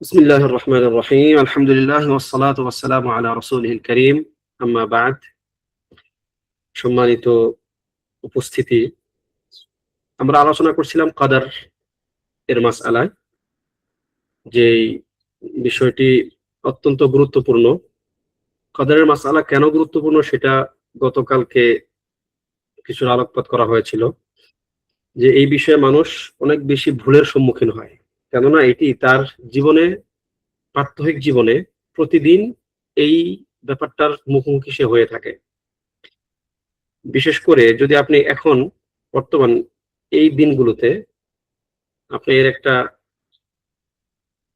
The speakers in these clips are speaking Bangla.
بسم الله الرحمن الرحيم الحمد لله والصلاة والسلام على رسوله الكريم أما بعد সম্মানিত উপস্থিতি আমরা আলোচনা করছিলাম কদর এর মাসআলায় যে বিষয়টি অত্যন্ত গুরুত্বপূর্ণ। কদরের মাসআলা কেন গুরুত্বপূর্ণ সেটা গতকালকে কিছু আলোকপাত করা হয়েছিল যে এই বিষয়ে মানুষ অনেক বেশি ভুলের সম্মুখীন হয়, কেননা এটি তার জীবনে প্রাত্যহিক জীবনে প্রতিদিন এই ব্যাপারটার মুখোমুখি সে হয়ে থাকে। বিশেষ করে যদি আপনি এখন বর্তমান এই দিনগুলোতে আপনি এর একটা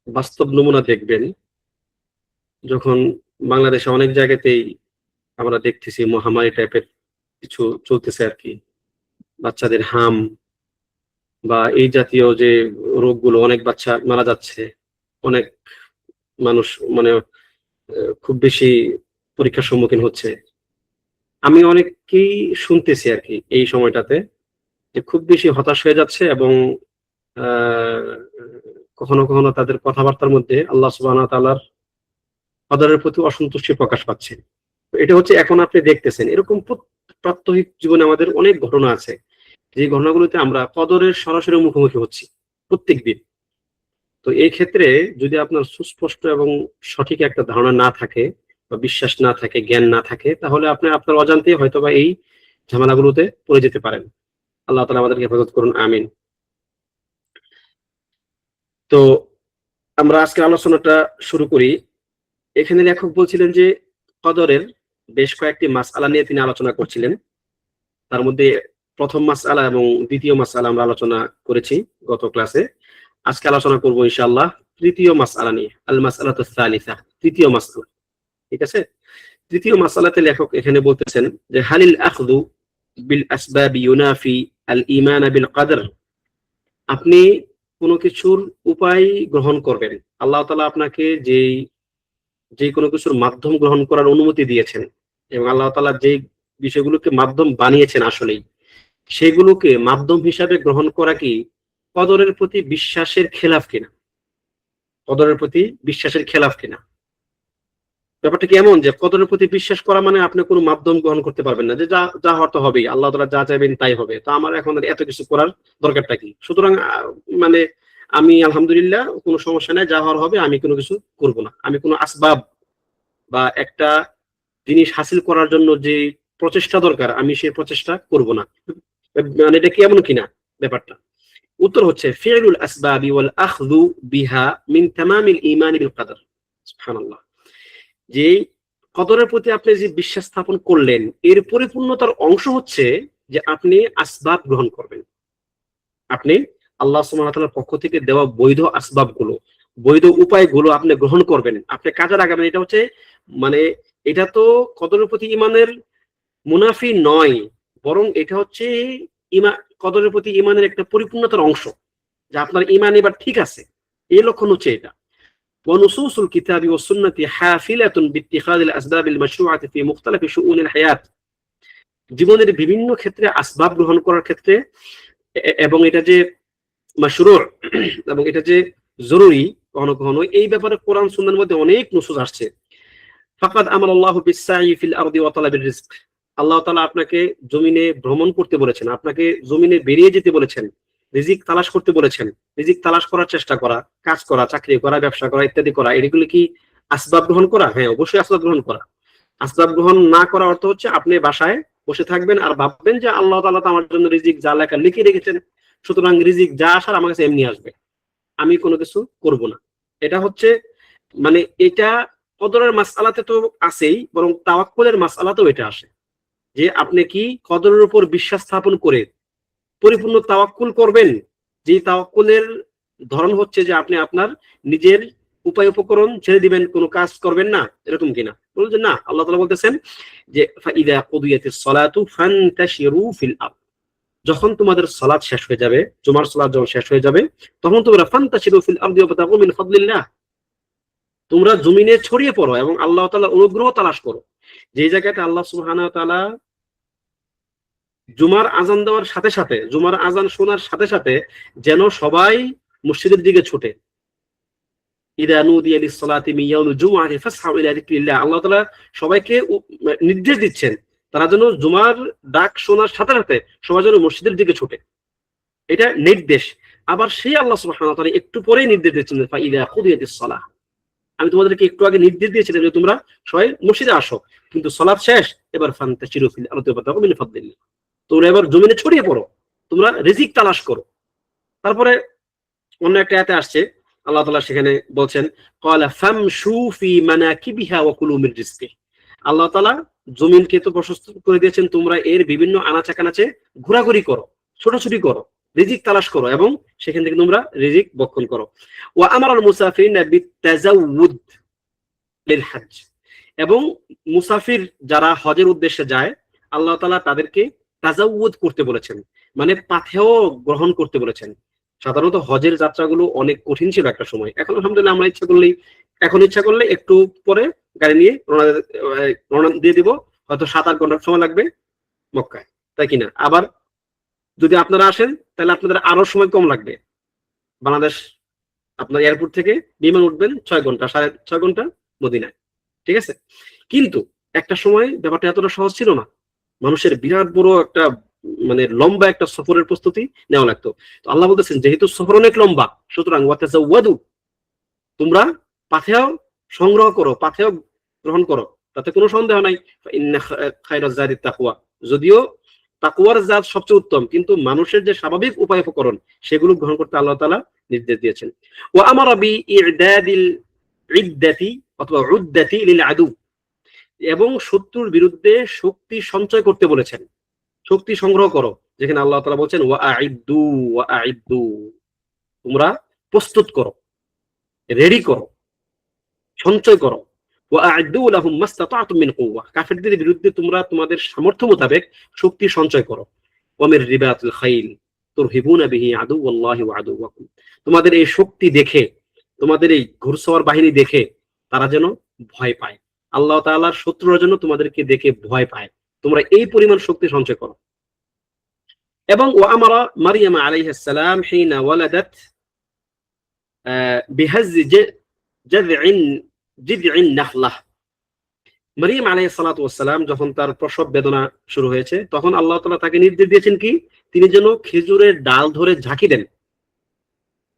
বাস্তব নমুনা দেখবেন, যখন বাংলাদেশে অনেক জায়গাতেই আমরা দেখতেছি মহামারী টাইপের কিছু চলতেছে আর কি, বাচ্চাদের হাম বা এই জাতীয় যে রোগগুলো, অনেক বাচ্চা মারা যাচ্ছে, অনেক মানুষ মানে খুব বেশি পরীক্ষার সম্মুখীন হচ্ছে। আমি অনেককেই শুনতেছি আর কি এই সময়টাতে যে খুব বেশি হতাশ হয়ে যাচ্ছে এবং আহ, কখনো কখনো তাদের কথাবার্তার মধ্যে আল্লাহ সুবহানাহু ওয়া তাআলার কদরের প্রতি অসন্তুষ্টি প্রকাশ পাচ্ছে। তো এটা হচ্ছে এখন আপনি দেখতেছেন এরকম প্রাত্যহিক জীবনে আমাদের অনেক ঘটনা আছে, যে ঘটনাগুলোতে আমরা কদরের সরাসরি মুখোমুখি হচ্ছি প্রত্যেক দিন। তো এই ক্ষেত্রে যদি আপনার সুস্পষ্ট এবং সঠিক একটা ধারণা না থাকে বা বিশ্বাস না থাকে, জ্ঞান না থাকে, তাহলে আপনি আপনার অজান্তেই হয়তোবা এই ঝামেলাগুলোতে পড়ে যেতে পারেন। আল্লাহ তাআলা আমাদেরকে হেফাজত করুন, আমিন। তো আমরা আজকের আলোচনাটা শুরু করি। এখানে লেখক বলছিলেন যে কদরের বেশ কয়েকটি মাসআলা নিয়ে তিনি আলোচনা করছিলেন। তার মধ্যে প্রথম মাসআলা এবং দ্বিতীয় মাসআলা আমরা আলোচনা করেছি গত ক্লাসে। আজকে আলোচনা করব ইনশাআল্লাহ তৃতীয় মাসআলা নিয়ে, আল মাসআলাতুস সালিসা, তৃতীয় মাসআলা। ঠিক আছে? তৃতীয় মাসআলাতে লেখক এখানে বলতেছেন যে হালিল আখযু বিল আসবাব ইউনাফি আল ঈমান বিল কদর। আপনি কোনো কিছুর উপায় গ্রহণ করবেন, আল্লাহ তাআলা আপনাকে যে কোনো কিছুর মাধ্যম গ্রহণ করার অনুমতি দিয়েছেন এবং আল্লাহ তাআলা যে বিষয়গুলোকে মাধ্যম বানিয়েছেন আসলেই সেগুলোকে মাধ্যম হিসাবে গ্রহণ করা কি কদরের প্রতি বিশ্বাসের খেলাফ কিনা? কদরের প্রতি বিশ্বাসের খেলাফ কিনা? ব্যাপারটা কি এমন যে কদরের প্রতি বিশ্বাস করা মানে আপনি কোনো মাধ্যম গ্রহণ করতে পারবেন না, যে যা যা হতে হবেই, আল্লাহ তাআলা যা চাইবেন তাই হবে, তো আমার এখন এত কিছু করার দরকারটা কি? সুতরাং মানে আমি আলহামদুলিল্লাহ কোনো সমস্যা নাই, যা হওয়ার হবে, আমি কোনো কিছু করব না, আমি কোনো আসবাব বা একটা জিনিস হাসিল করার জন্য যে প্রচেষ্টা দরকার আমি সেই প্রচেষ্টা করব না। মানে এটা কি এমন কিনা ব্যাপারটা? উত্তর হচ্ছে ফি'লুল আসবাবি ওয়াল আখযু বিহা মিন তামামিল ঈমান বিল কদর। সুবহানাল্লাহ। যে কদরের প্রতি আপনি যে বিশ্বাস স্থাপন করলেন এর পরিপূর্ণতার অংশ হচ্ছে যে আপনি আসবাব গ্রহণ করবেন। আপনি আল্লাহ সুবহানাহু ওয়া তাআলার পক্ষ থেকে দেওয়া বৈধ আসবাবগুলো, বৈধ উপায়গুলো আপনি গ্রহণ করবেন, আপনি কাজে লাগাবেন। এটা হচ্ছে মানে এটা তো কদরের প্রতি ঈমানের মুনাফি নয়, বরং এটা হচ্ছে কদরের প্রতি ঈমানের একটা পরিপূর্ণতার অংশ, যে আপনার ঈমান এবার ঠিক আছে, এই লক্ষণ হচ্ছে এটা। ونصوص الكتاب والسنة حافلة باتخاذ الأسباب المشروعة في مختلف شؤون الحياة। জীবনের বিভিন্ন ক্ষেত্রে আসবাব গ্রহণ করার ক্ষেত্রে এবং এটা যে মাশরুউ এবং এটা যে জরুরি কখনো কখনো, এই ব্যাপারে কোরআন সুন্নাহর মধ্যে অনেক নুসুস আসছে। ফাকাদ আমারাল্লাহু বিস-সাই ফিল আরদি ওয়া তালাবির রিজক। আল্লাহ তাআলা আপনাকে জমিনে ভ্রমণ করতে বলেছেন, আপনাকে জমিনে বেরিয়ে যেতে বলেছেন, রিজিক তালাশ করতে বলেছেন। রিজিক তালাশ করার চেষ্টা করা, কাজ করা, চাকরি করা, ব্যবসা করা ইত্যাদি করা, এগুলো কি আসবাব গ্রহণ করা? হ্যাঁ, অবশ্যই আসবাব গ্রহণ করা। আসবাব গ্রহণ না করা অর্থ হচ্ছে আপনি বাসায় বসে থাকবেন আর ভাববেন যে আল্লাহ তাআলা তো আমার জন্য রিজিক যা লেখা লিখে রেখেছেন, সুতরাং রিজিক যা আসার আমার কাছে এমনি আসবে, আমি কোনো কিছু করব না। এটা হচ্ছে মানে এটা কদরের মাসআলাতে তো আছেই, বরং তাওয়াক্কুলের মাসআলাতেও এটা আসে, যে আপনি কি কদরের উপর বিশ্বাস স্থাপন করে পরিপূর্ণ তাওয়াক্কুল করবেন, যে তাওয়াক্কুলের ধরন হচ্ছে যে আপনি আপনার নিজের উপায় উপকরণ ছেড়ে দিবেন, কোনো কাজ করবেন না, এরকম কিনা? বলছেন না, আল্লাহ তাআলা বলতেছেন যে ফাইদা কুদিয়াতিস সালাতু ফান্তাশিরু ফিল আরদ। যখন তোমাদের সালাত শেষ হয়ে যাবে, জুমার সালাত যখন শেষ হয়ে যাবে, তখন তোমরা ফান্তাশিরু ফিল আরদি ওয়াবতাগু মিন ফাদলিল্লাহ, তোমরা জমিনে ছড়িয়ে পড়ো এবং আল্লাহ তাআলার অনুগ্রহ তালাশ করো। যে জায়গাতে আল্লাহ সুবহানাহু ওয়া তাআলা জুমার আজান দেওয়ার সাথে সাথে, জুমার আজান শোনার সাথে সাথে যেন সবাই মসজিদের দিকে ছুটে, ইদা নুদিয়া লিস-সালাতি মিন ইয়াউমিল জুমআতি ফাসহাউ ইলা যিকরিল্লাহ। আল্লাহ তাআলা সবাইকে নির্দেশ দিচ্ছেন তারা যেন জুমার ডাক শোনার সাথে সাথে সবাই যেন মসজিদের দিকে ছুটে, এটা নির্দেশ। আবার সেই আল্লাহ সুবহানাহু ওয়া তাআলা একটু পরেই নির্দেশ দিচ্ছেন ফাইদা কুদিয়াতিস-সালাহ, আমি তোমাদেরকে একটু আগে নির্দেশ দিয়েছিলাম যে তোমরা সবাই মসজিদে আসো, কিন্তু সালাত শেষ, এবার ফান্তাশিরু ফিল আরদি ওয়াবতাগু মিন ফাদলিল্লাহ, তোমরা এবার জমিনে ছড়িয়ে পড়ো, তোমরা রিজিক তালাশ করো। তারপরে অন্য একটা আয়াতে আসছে আল্লাহ তাআলা সেখানে বলছেন ক্বালা ফামশু ফি মানাকিবিহা ওয়া কুলু মির রিজকি, আল্লাহ তাআলা জমিনকে তো প্রশস্ত করে দিয়েছেন, তোমরা এর বিভিন্ন আনাচে কানাচে ঘোরাঘুরি করো, ছোটাছুটি করো, রিজিক তালাশ করো এবং সেখান থেকে তোমরা রিজিক বক্ষণ করো। ওয়া আমারাল মুসাফিরিনা বিতাজাউদ লিল হজ, এবং মুসাফির যারা হজের উদ্দেশ্যে যায় আল্লাহ তাআলা তাদেরকে তাজাউদ করতে বলেছেন, মানে পাথেয় গ্রহণ করতে বলেছেন। সাধারণত হজের যাত্রাগুলো অনেক কঠিন ছিল একটা সময়, এখন আলহামদুলিল্লাহ আমরা ইচ্ছা করলে একটু পরে গাড়ি নিয়ে রওনা দিয়ে দিব, হয়তো 7-8 ঘন্টার সময় লাগবে মক্কায়, তাই কিনা? আবার যদি আপনারা আসেন তাহলে আপনাদের আরো সময় কম লাগবে, বাংলাদেশ আপনার এয়ারপোর্ট থেকে বিমান উঠবেন 6 ঘন্টা 6.5 ঘন্টা মদিনায়, ঠিক আছে? কিন্তু একটা সময় ব্যাপারটা এতটা সহজ ছিল না, মানুষের বিরাট বড় একটা মানে লম্বা একটা সফরের প্রস্তুতি নেওয়া লাগতো। তো আল্লাহ বলতেছেন যেহেতু সফর অনেক লম্বা, সুতরাং ওয়াতাজাওয়াদু, তোমরা পাথেয় সংগ্রহ করো, পাথেয় গ্রহণ করো, তাতে কোনো সন্দেহ নাই। ইন্না খায়রাজ যাদিত তাকওয়া, যদিও তাকওয়ার জাত সবচেয়ে উত্তম, কিন্তু মানুষের যে স্বাভাবিক উপায় উপকরণ সেগুলো গ্রহণ করতে আল্লাহ তাআলা নির্দেশ দিয়েছেন। ওয়া আমারা বি ই'দাদিল ইদ্দাতি অথবা উদ্দাতি লিল আদু, এবং শত্রুর বিরুদ্ধে শক্তি সঞ্চয় করতে বলেছেন, শক্তি সংগ্রহ করো, যেখানে আল্লাহ তাআলা বলছেন ওয়া আ'ইদ্দু, তোমরা প্রস্তুত করো, রেডি করো, সঞ্চয় করো। ওয়া আ'ইদ্দু লাহুম মাসতাতা'তুম মিন কুওয়া, কাফিরদের বিরুদ্ধে তোমরা তোমাদের সামর্থ্য মোতাবেক শক্তি সঞ্চয় করো। ওয়া মির রিবাতিল খাইল তুরহিবুনা বিহি আদুওয়াল্লাহি ওয়া আদুওয়াকুম, তোমাদের এই শক্তি দেখে, তোমাদের এই ঘোড়সওয়ার বাহিনী দেখে তারা যেন ভয় পায়, আল্লাহ তাআলার শত্রুরা যেন তোমাদেরকে দেখে ভয় পায়, তোমরা এই পরিমাণ শক্তি সঞ্চয় করো। এবং ওয়া আমারা মারইয়াম আলাইহিস সালাম হিনা ওয়ালাদাত বিহাজ জিদইন নাখলাহ, মারইয়াম আলাইহিস সালাতু ওয়াস সালাম যখন তার প্রসব বেদনা শুরু হয়েছে তখন আল্লাহ তাআলা তাকে নির্দেশ দিয়েছেন কি, তিনি যেন খেজুরের ডাল ধরে ঝাঁকি দেন।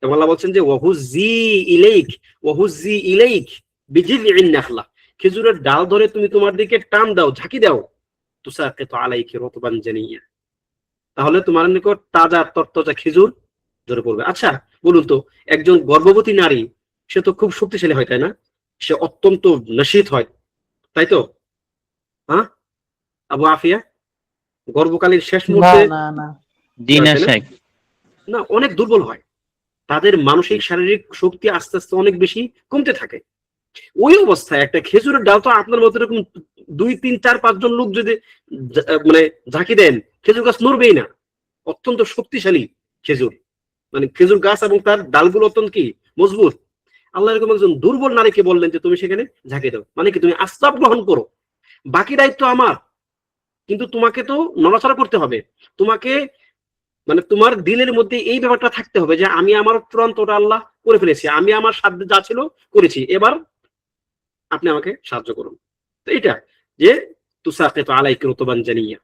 এবং আল্লাহ বলছেন যে ওয়াহুজি ইলাইক বিজিদইন নাখলাহ, খেজুরের ডাল ধরে তুমি তোমার দিকে টান দাও, ঝাঁকি দাও, তুসাকিতু আলাইকি রতবান জানিয়া, তাহলে তোমার নিকট তাজা তরতাজা খেজুর ধরে পড়বে। আচ্ছা বলুন তো, একজন গর্ভবতী নারী সে তো খুব শক্তিশালী হয়, তাই না? সে অত্যন্ত নশীত হয়, তাই তো? হ্যাঁ আবু আফিয়া, গর্ভকালীন শেষ মুহূর্তে না অনেক দুর্বল হয়, তাদের মানসিক শারীরিক শক্তি আস্তে আস্তে অনেক বেশি কমতে থাকে। ওই অবস্থায় একটা খেজুরের ডাল তো আপনার মতো এরকম 2-3-4-5 জন লোক যদি মানে ঝাঁকি দেন, খেজুর গাছ নড়বেই না, অত্যন্ত শক্তিশালী খেজুর, মানে খেজুর গাছ এবং তার ডালগুলো অত্যন্ত কি মজবুত। আল্লাহ এরকম একজন দুর্বল নারীকে বললেন যে তুমি সেখানে ঝাঁকি দাও, মানে কি তুমি আসবাব গ্রহণ করো, বাকি দায়িত্ব আমার, কিন্তু তোমাকে তো নড়াচড়া করতে হবে, তোমাকে মানে তোমার দিলের মধ্যে এই ব্যাপারটা থাকতে হবে যে আমি আমার চূড়ান্তটা আল্লাহ করে ফেলেছি, আমি আমার সাধ্যে যা ছিল করেছি, এবার আপনি আমাকে সাহায্য করুন। তো এটা যে তুসাকিতু আলাইকা রতবান জানিয়া।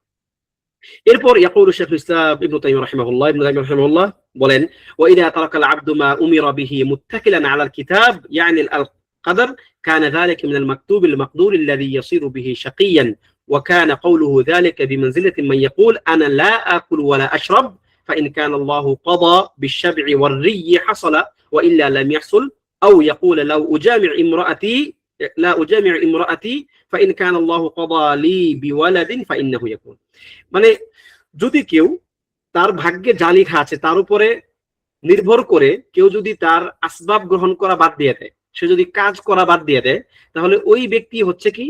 এরপর ইয়াকুলু শাইখুল ইসলাম ইবনে তাইমিয়া রাহিমাহুল্লাহ বলেন ওয়া ইযা তারাকাল আবদু মা উমিরা বিহি মুত্তাকিলান আলাল কিতাব ইয়ানি আল কদর কানা যালিকা মিনাল মাকতুবিল মাকদুর আল্লাযী ইয়াসিরু বিহি শাকিয়ান ওয়া কানা কওলুহু যালিকা বিমানজিলাতি মান ইয়াকুল আনা লা আকুলু ওয়া লা আশরাব فإن كان الله قضى بالشبع والري حصل وإلا لم يحصل أو يقول لو أجامع امرأتي فإن كان الله قضى لي بولد فإنه يكون, মানে যদি কেউ তার ভাগ্যে যা লেখা আছে তার উপরে নির্ভর করে কেউ যদি তার আসবাব গ্রহণ করা বাদ দিয়ে দেয়, সে যদি কাজ করা বাদ দিয়ে দেয়, তাহলে ওই ব্যক্তি হচ্ছে কি,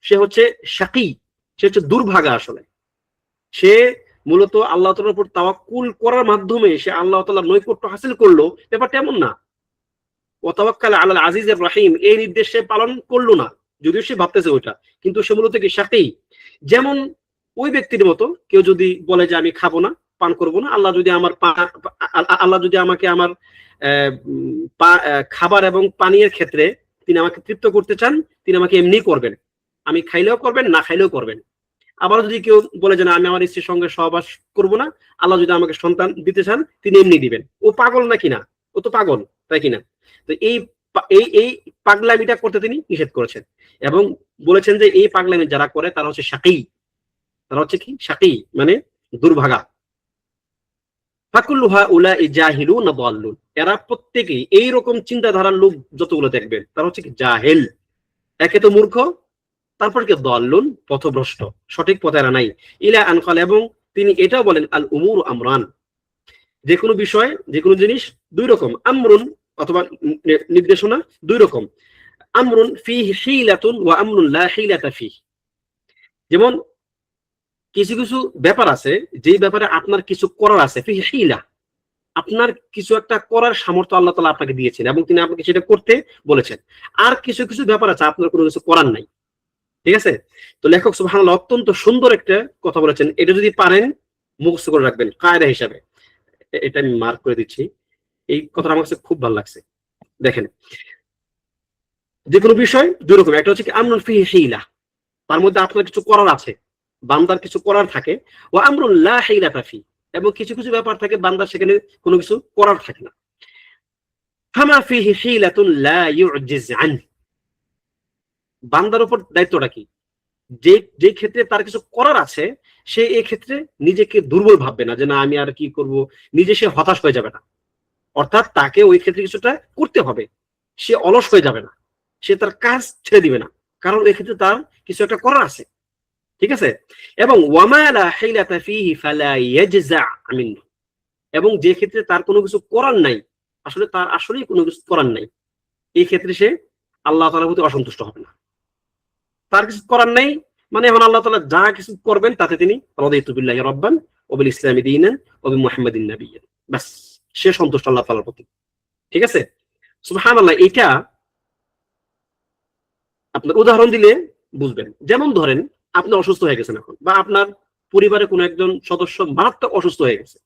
সে হচ্ছে শাকী, সে হচ্ছে দুর্ভাগা। আসলে সে মূলত আল্লাহ তাআলার উপর তাওয়াক্কুল করার মাধ্যমে সে আল্লাহ তাআলার নৈকট্য হাসিল করলো, ব্যাপারটা এমন না। ওয়া তাওয়াক্কাল আলাল আজিজির রহিম, এই নির্দেশ সে পালন করলো না, যদিও সে ভাবতেছে ওইটা, কিন্তু সে মূলত কি শাকী। যেমন ওই ব্যক্তির মতো কেউ যদি বলে যে আমি খাবো না, পান করবো না, আল্লাহ যদি আমাকে আমার খাবার এবং পানীয়ের ক্ষেত্রে তিনি আমাকে তৃপ্ত করতে চান, তিনি আমাকে এমনি করবেন, আমি খাইলেও করবেন, না খাইলেও করবেন। আবার যদি কেউ বলে যে না আমি আমার স্ত্রীর সঙ্গে সহবাস করবো না, আল্লাহ যদি আমাকে সন্তান দিতে চান তিনি এমনি দিবেন। ও পাগল নাকি না? ও তো পাগল, তাই কিনা? তো এই এই পাগলামিটা করতে তিনি নিষেধ করেছেন এবং বলেছেন যে এই পাগলামি যারা করে তারা হচ্ছে শাকী, তারা হচ্ছে কি শাকী, মানে দুর্ভাগা। ফাকুল্লুহা উলাই জাহিলুন দাল্লুন, এরা প্রত্যেকেই এইরকম চিন্তাধারার লোক যতগুলো দেখবেন তারা হচ্ছে কি জাহেল, একে তো মূর্খ, তারপর কি দাল্লুন, পথভ্রষ্ট, সঠিক পথে এরা নাই। ইলা আনকাল, এবং তিনি এটাও বলেন আল উমুর আমরান, যে কোনো বিষয় যে কোনো জিনিস দুই রকম, আমরুন অথবা নির্দেশনা দুই রকম, আমরুন ফিহি হিলাতুন ওয়া আমরুন লা হিলাতা ফিহি। যেমন কিছু কিছু ব্যাপার আছে যেই ব্যাপারে আপনার কিছু করার আছে, ফিহি হিলা, আপনার কিছু একটা করার সামর্থ্য আল্লাহ তাআলা আপনাকে দিয়েছেন এবং তিনি আপনাকে সেটা করতে বলেছেন। আর কিছু কিছু ব্যাপার আছে আপনার কোনো কিছু করার নাই, ঠিক আছে? তো লেখক সুবহানাল্লাহ অত্যন্ত সুন্দর একটা কথা বলেছেন, এটা যদি পারেন মুখস্থ করে রাখবেন কায়দা হিসাবে। এটা আমি মার্ক করে দিচ্ছি, এই কথাটা আমার কাছে খুব ভালো লাগছে। দেখেন, যে কোনো বিষয় দুই রকম, একটা হচ্ছে কি আমরুন ফিহি হিলা, তার মধ্যে আপনার কিছু করার আছে, বান্দার কিছু করার থাকে, ও আমরুন লা হিলাতা ফি, এবং কিছু কিছু ব্যাপার থাকে বান্দার সেখানে কোনো কিছু করার থাকে না। ফামা ফিহি হিলাতুন লা ইউজিজ আন, বান্দার উপর দায়িত্বটা কি? যে যে ক্ষেত্রে তার কিছু করার আছে সে এই ক্ষেত্রে নিজেকে দুর্বল ভাববে না, যে না আমি আর কি করব, নিজে সে হতাশ হয়ে যাবে না। অর্থাৎ তাকে ওই ক্ষেত্রে কিছুটা করতে হবে, সে অলস হয়ে যাবে না, সে তার কাজ ছেড়ে দিবে না, কারণ এই ক্ষেত্রে তার কিছু একটা করার আছে, ঠিক আছে? এবং ওয়ামা লা হিলাতা ফিহি ফালা ইয়াজজা মিনহু, এবং যে ক্ষেত্রে তার কোনো কিছু করার নাই, আসলে তার আসলেই কোনো কিছু করার নাই, এই ক্ষেত্রে সে আল্লাহ তাআলার প্রতি অসন্তুষ্ট হবে না। তার কিছু করার নাই মানে এখন আল্লাহ তাআলা যা কিছু করবেন তাতে তিনি রাদিতু বিল্লাহি রাব্বান ওয়া বিল ইসলামি দীনান ওয়া বিমুহাম্মাদিন নাবিয়্যান, বাস, সে সন্তুষ্ট আল্লাহ তাআলার প্রতি, ঠিক আছে? সুবহানাল্লাহ। এটা আপনার উদাহরণ দিলে বুঝবেন। যেমন ধরেন আপনি অসুস্থ হয়ে গেছেন এখন, বা আপনার পরিবারে কোনো একজন সদস্য মারাত্মক অসুস্থ হয়ে গেছে,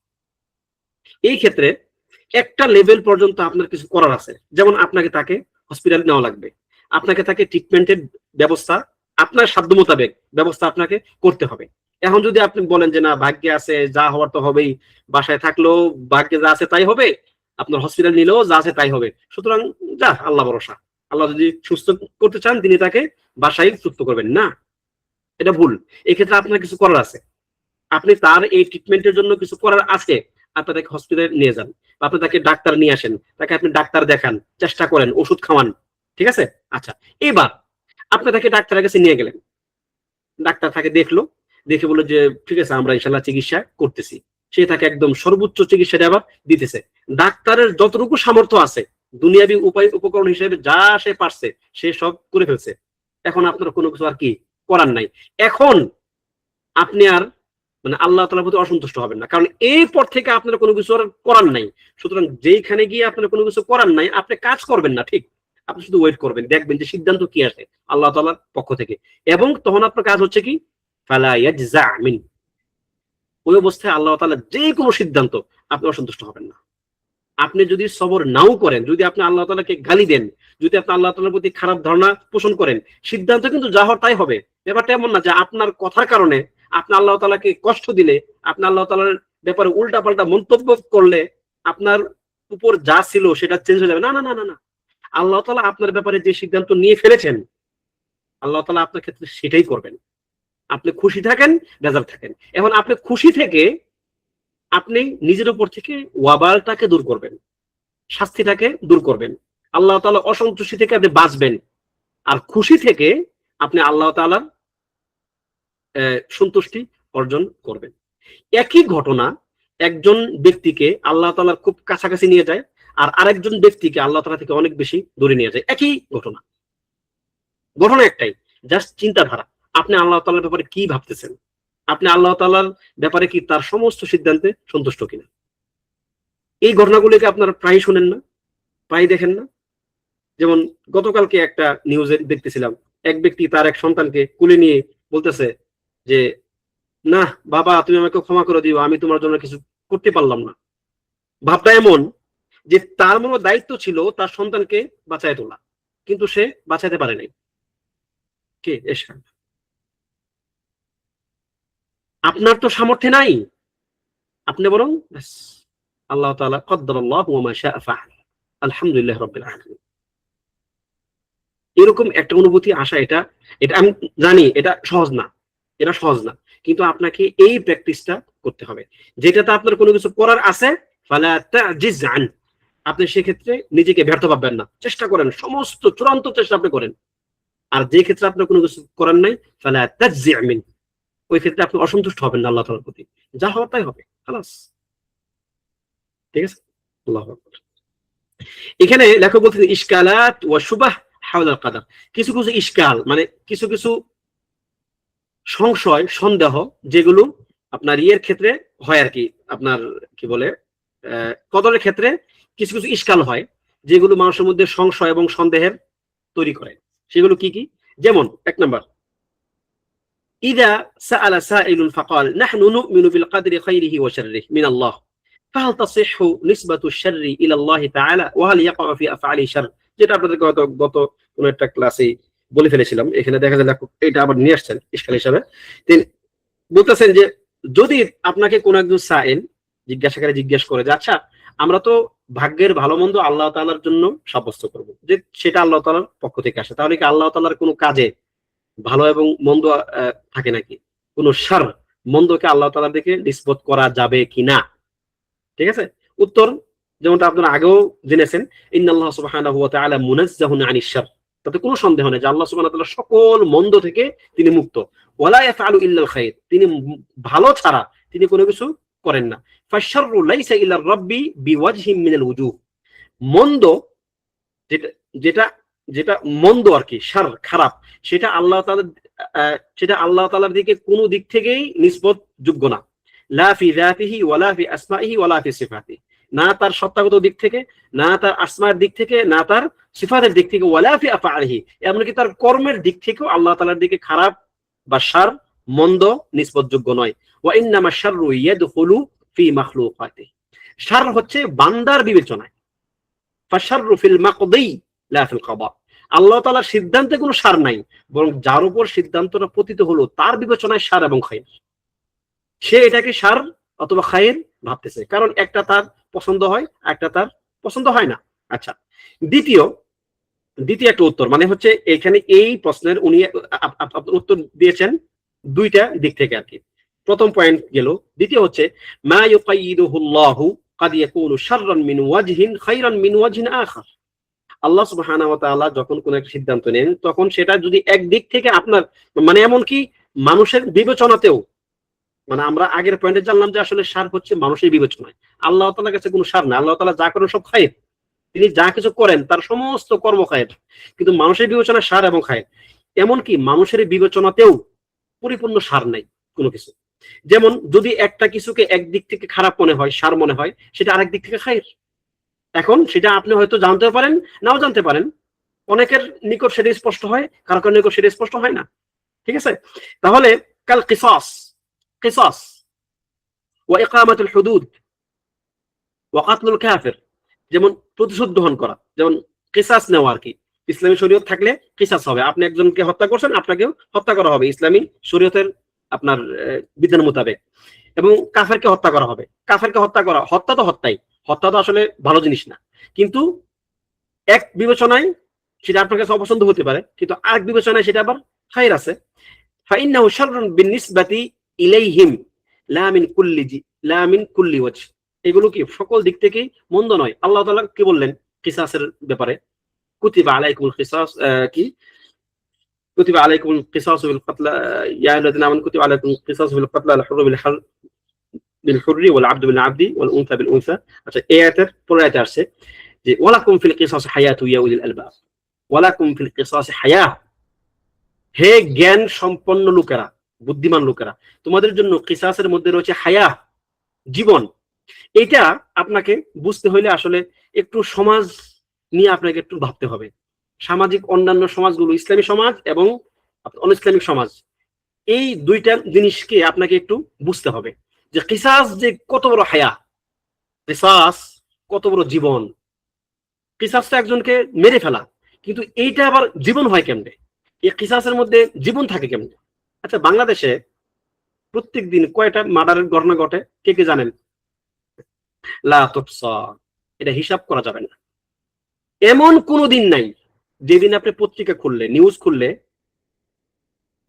এই ক্ষেত্রে একটা লেভেল পর্যন্ত আপনার কিছু করার আছে, যেমন আপনাকে তাকে হসপিটালে নেওয়া লাগবে, আপনাকে তাকে ট্রিটমেন্টের ব্যবস্থা আপনার সাধ্য মোতাবেক ব্যবস্থা আপনাকে করতে হবে। এখন যদি আপনি বলেন যে না ভাগ্যে আছে, যা হওয়ার তো হবেই, বাসায় থাকলেও ভাগ্যে যা আছে তাই হবে, আপনার হসপিটাল নিলেও যা আছে তাই হবে, সুতরাং যা আল্লাহ ভরসা, আল্লাহ যদি সুস্থ করতে চান তিনি তাকে বাসায় সুস্থ করবেন না, এটা ভুল। এক্ষেত্রে আপনার কিছু করার আছে, আপনি তার এই ট্রিটমেন্টের জন্য কিছু করার আছে, আপনি তাকে হসপিটালে নিয়ে যান, বা আপনি তাকে ডাক্তার নিয়ে আসেন, তাকে আপনি ডাক্তার দেখান, চেষ্টা করেন, ওষুধ খাওয়ান, ঠিক আছে? আচ্ছা, এবার আপনি তাকে ডাক্তারের কাছে নিয়ে গেলেন, ডাক্তার তাকে দেখলো, দেখে বললো যে ঠিক আছে আমরা ইনশাল্লাহ চিকিৎসা করতেছি, সে তাকে একদম সর্বোচ্চ চিকিৎসা দেওয়া দিতেছে, ডাক্তারের যতটুকু সামর্থ্য আছে দুনিয়াবি উপায় উপকরণ হিসেবে যা সে পারছে সে সব করে ফেলছে, এখন আপনার কোনো কিছু আর কি করার নাই। এখন আপনি আর মানে আল্লাহ তাআলার প্রতি অসন্তুষ্ট হবেন না, কারণ এরপর থেকে আপনার কোনো কিছু আর করার নাই। সুতরাং যেইখানে গিয়ে আপনার কোনো কিছু করার নাই আপনি কাজ করবেন না, ঠিক, আপনি শুধু ওয়েট করবেন, দেখবেন যে সিদ্ধান্ত কি আসে আল্লাহ তাআলার পক্ষ থেকে, এবং তখন আপনার কাজ হচ্ছে কি ফালা ইয়াজজা মিন, ওই অবস্থায় আল্লাহ তাআলা যে কোনো সিদ্ধান্ত আপনি অসন্তুষ্ট হবেন না। আপনি যদি সবর নাও করেন, যদি আপনি আল্লাহ তাআলাকে গালি দেন, যদি আপনি আল্লাহ তাআলার প্রতি খারাপ ধারণা পোষণ করেন, সিদ্ধান্ত কিন্তু যা হওয়ার তাই হবে। ব্যাপারটা এমন না যে আপনার কথার কারণে আপনি আল্লাহ তাআলাকে কষ্ট দিলে, আপনি আল্লাহ তাআলার ব্যাপারে উল্টা পাল্টা মন্তব্য করলে আপনার উপর যা ছিল সেটা চেঞ্জ হয়ে যাবে, না না না না না। আল্লাহ তাআলা আপনার ব্যাপারে যে সিদ্ধান্ত নিয়ে ফেলেছেন আল্লাহ তাআলা আপনার ক্ষেত্রে সেটাই করবেন। আপনি খুশি থাকেন, বেজার থাকেন। এখন আপনি খুশি থেকে আপনি নিজের উপর থেকে ওয়াবালটাকে দূর করবেন, শাস্তিটাকে দূর করবেন, আল্লাহ তাআলা অসন্তুষ্টি থেকে আপনি বাঁচবেন, আর খুশি থেকে আপনি আল্লাহ তাআলার সন্তুষ্টি অর্জন করবেন। একই ঘটনা একজন ব্যক্তিকে আল্লাহ তাআলার খুব কাছাকাছি নিয়ে যায়, আর আরেকজন ব্যক্তিকে আল্লাহ তাআলা থেকে অনেক বেশি দূরে নিয়ে যায়। একই ঘটনা, ঘটনা একটাই, জাস্ট চিন্তাধারা। আপনি আল্লাহ তাআলার ব্যাপারে কি ভাবতেছেন, আপনি আল্লাহ তাআলার ব্যাপারে কি তার সমস্ত সিদ্ধান্তে সন্তুষ্ট কিনা? এই ঘটনাগুলিকে আপনারা প্রায় শোনেন না, প্রায় দেখেন না? যেমন গতকালকে একটা নিউজে দেখতেছিলাম, এক ব্যক্তি তার এক সন্তানকে কোলে নিয়ে বলতেছে যে না বাবা তুমি আমাকে ক্ষমা করে দিও, আমি তোমার জন্য কিছু করতে পারলাম না। ভাবটা এমন যে তার মনে দায়িত্ব ছিল তার সন্তানকে বাঁচায় তোলা, কিন্তু সে বাঁচাতে পারে নাই। কে? এরশাদ। আপনার তো সামর্থ্য নাই, আপনি বরং ব্যাস, আল্লাহ তাআলা কদ্দারাল্লাহু ওয়া মা শাআ ফাআল, আলহামদুলিল্লাহ রাব্বিল আলামিন। এরকম একটা অনুভূতি আসা, এটা এটা আমি জানি এটা সহজ না, এটা সহজ না, কিন্তু আপনাকে এই প্র্যাকটিসটা করতে হবে। যেটাতে আপনার কোনো কিছু করার আছে, ফালা তাজিজ আন, আপনি সেক্ষেত্রে নিজেকে ব্যর্থ ভাববেন না, চেষ্টা করেন, সমস্ত চূড়ান্ত চেষ্টা আপনি করেন। আর যে ক্ষেত্রে আপনার কোনো কিছু করার নাই, ফালা তাজি আমিন, ওই ক্ষেত্রে আপনি অসন্তুষ্ট হবেন না আল্লাহ তাআলার প্রতি, যা হওয়ার তাই হবে, খালাস। ঠিক আছে? আল্লাহু আকবার। এখানে লেখক বলছেন ইশকালাত ওয়া শুবাহ হাওলাল কাদার, কিছু কিছু ইশকাল মানে কিছু কিছু সংশয় সন্দেহ, যেগুলো আপনার ইয়ের ক্ষেত্রে হয় আর কি, আপনার কি বলে কদরের ক্ষেত্রে কিছু কিছু ইশকাল হয়, যেগুলো মানুষের মধ্যে সংশয় এবং সন্দেহের তৈরি করে। সেগুলো কি কি? যেমন এক নাম্বার, ইদা সাআলা সাইলুন ফাকাল নাহনু নুমিনু বিল কদরি খাইরিহি ওয়া শাররিহি মিন আল্লাহ ফাহাল তাসিহু নিসবাতু শাররি ইলা আল্লাহ তাআলা ওয়া হাল ইয়াকা ফি আফআলি শার, যেটা আপনাদের গত কোন একটা ক্লাসে বলে ফেলেছিলাম। এখানে দেখা যায় লেখক এটা আবার নিয়ে আসছেন ইশকাল হিসাবে। তিনি বলতেছেন যে যদি আপনাকে কোন একজন সাইল জিজ্ঞাসাকারী জিজ্ঞেস করে যে আচ্ছা, আমরা তো ভাগ্যের ভালো মন্দ আল্লাহ তাআলার জন্য সাব্যস্ত করব, যে সেটা আল্লাহ তাআলার পক্ষ থেকে আসে, তাহলে কি আল্লাহ তাআলার কোনো কাজে ভালো এবং মন্দ থাকে নাকি? কোন শার, মন্দকে আল্লাহ তাআলার দিকে নিসবত করা যাবে কিনা? ঠিক আছে? উত্তর যেমনটা আপনারা আগেও জেনেছেন, ইন্নাল্লাহ সুবহানাহু ওয়া তাআলা মুনাজ্জাহুন আনিশ শার, তাতে কোনো সন্দেহ নেই যে আল্লাহ সুবহানাহু ওয়া তাআলা সকল মন্দ থেকে তিনি মুক্ত। ওয়ালা ইয়াফআলু ইল্লাল খায়র, তিনি ভালো ছাড়া তিনি কোনো কিছু করেন না। ফাশ-শাররু লাইসা ইলা রাব্বি বিওয়াজহিন মিনাল ওয়ুজুহ, মন্দ যেটা যেটা যেটা মন্দ আর কি, শার খারাপ, সেটা আল্লাহ তাআলা সেটা আল্লাহ তাআলার দিকে কোনো দিক থেকেই নিসবত যোগ্য না। লা ফি যাতিহি ওয়ালা ফি আসমাইহি ওয়ালা ফি সিফাতিহি, না তার সত্তাগত দিক থেকে, না তার আসমার দিক থেকে, না তার সিফাতের দিক থেকে, ওয়ালা ফি আফআলিহি, এমনকি তার কর্মের দিক থেকেও আল্লাহ তাআলার দিকে খারাপ বা শার মন্দ নিসবতযোগ্য নয়। ওয়া ইন্নামা শাররু ইয়াদখুলু ফি মাখলুকাতিহি, শার হচ্ছে বান্দার বিবেচনায়। ফাশাররু ফিল মাকদি লা ফিল কাদা, আল্লাহ তাআলার সিদ্ধান্তে কোনো শার নাই, বরং যার উপর সিদ্ধান্তটা পতিত হলো তার বিবেচনায় শার এবং খায়র, সে এটাকে শার অথবা খায়ের ভাবতেছে, কারণ একটা তার পছন্দ হয়, একটা তার পছন্দ হয় না। আচ্ছা, দ্বিতীয় দ্বিতীয় একটা উত্তর মানে হচ্ছে এখানে এই প্রশ্নের উনি উত্তর দিয়েছেন দুইটা দিক থেকে আর কি। প্রথম পয়েন্ট গেল, দ্বিতীয় হচ্ছে মা ইউকাইয়িদুহুল্লাহু কাদ ইয়াকুনু শাররান মিন ওয়াজহিন খায়রান মিন ওয়াজহিন আখার, আল্লাহ সুবহানাহু ওয়া তাআলা যখন কোন একটা সিদ্ধান্ত নেন, তখন সেটা যদি এক দিক থেকে আপনার মানে এমনকি মানুষের বিবেচনাতেও, মানে আমরা আগের পয়েন্টে জানলাম যে আসলে সার হচ্ছে মানুষের বিবেচনায়, আল্লাহ তাআলার কাছে কোনো সার না, আল্লাহ তাআলা যা করেন সব খায়ের, তিনি যা কিছু করেন তার সমস্ত কর্ম খায়ের, কিন্তু মানুষের বিবেচনায় সার এবং খায়ের, এমনকি মানুষের বিবেচনাতেও পরিপূর্ণ সার নাই কোনো কিছু। যেমন যদি একটা কিছুকে একদিক থেকে খারাপ মনে হয়, সার মনে হয়, সেটা আরেক দিক থেকে খায়ের। এখন সেটা আপনি হয়তো জানতে পারেন, নাও জানতে পারেন, অনেকের নিকট সেটা স্পষ্ট হয়, কারো কারো নিকট সেটা স্পষ্ট হয় না। ঠিক আছে? তাহলে কাল কিসাস, কিসাস ওয়া ইকামাতুল হুদুদ ওয়া কাতলুল কাফির, যেমন প্রতিশোধ গ্রহণ করা, যেমন কিসাস নেওয়া আর কি, ইসলামী শরীয়ত থাকলে কিসাস হবে, আপনি একজনকে হত্যা করছেন, আপনাকেও হত্যা করা হবে ইসলামী শরীয়তের আপনার বিধান মোতাবেক, এবং কাফেরকে হত্যা করা হবে। কাফেরকে হত্যা করা, হত্যা তো হত্যাই, হত্যা তো আসলে ভালো জিনিস না, কিন্তু এক বিবেচনায় সেটা আপনার কাছে অপছন্দ হতে পারে, কিন্তু আরেক বিবেচনায় সেটা আবার খায়ের আছে। ফাইন্নাহু শাররুন বিনিসবাতি ইলাইহিম লা মিন কুল্লি ওয়াজহ, এগুলো কি সকল দিক থেকেই মন্দ নয়। আল্লাহ তাআলা কি বললেন কিসাসের ব্যাপারে? কুতিবা আলাইকুমুল কিসাস, কি কুতিবা আলাইকুমুল কিসাসু বিল কতল ইয়া আইয়ুহাল্লাযিনা আমানু কুতিবা আলাইকুমুল কিসাসু বিল কতল আল হুররু বিল হুররি ওয়াল আবদু বিল আবদি ওয়াল উনসা বিল উনসা। আচ্ছা, এই আয়াতের পরে আয়াতে আসছে যে ওয়ালাকুম ফিল কিসাস হায়াতু ইয়া উলিল আলবাব, ওয়ালাকুম ফিল কিসাস হায়া, হে জ্ঞান সম্পন্ন লোকেরা, বুদ্ধিমান লোকেরা, তোমাদের জন্য কিসাসের মধ্যে রয়েছে হায়া, জীবন। এটা আপনাকে বুঝতে হইলে আসলে একটু সমাজ নিয়ে আপনাকে একটু ভাবতে হবে। সামাজিক অন্যান্য সমাজগুলো, ইসলামী সমাজ এবং অন ইসলামিক সমাজ, এই দুইটা জিনিসকে আপনাকে একটু বুঝতে হবে যে কিসাস যে কত বড় হায়া, কিসাস কত বড় জীবন। কিসাসটা একজনকে মেরে ফেলা, কিন্তু এইটা আবার জীবন হয় কেমনে? এই কিসাসের মধ্যে জীবন থাকে কেমনে? আচ্ছা, বাংলাদেশে প্রত্যেক দিন কয়টা মার্ডারের ঘটনা ঘটে কে কে জানেন? লা তুহসা, এটা হিসাব করা যাবে না। এমন কোনো দিন নাই যেদিন আপনি পত্রিকা খুললে, নিউজ খুললে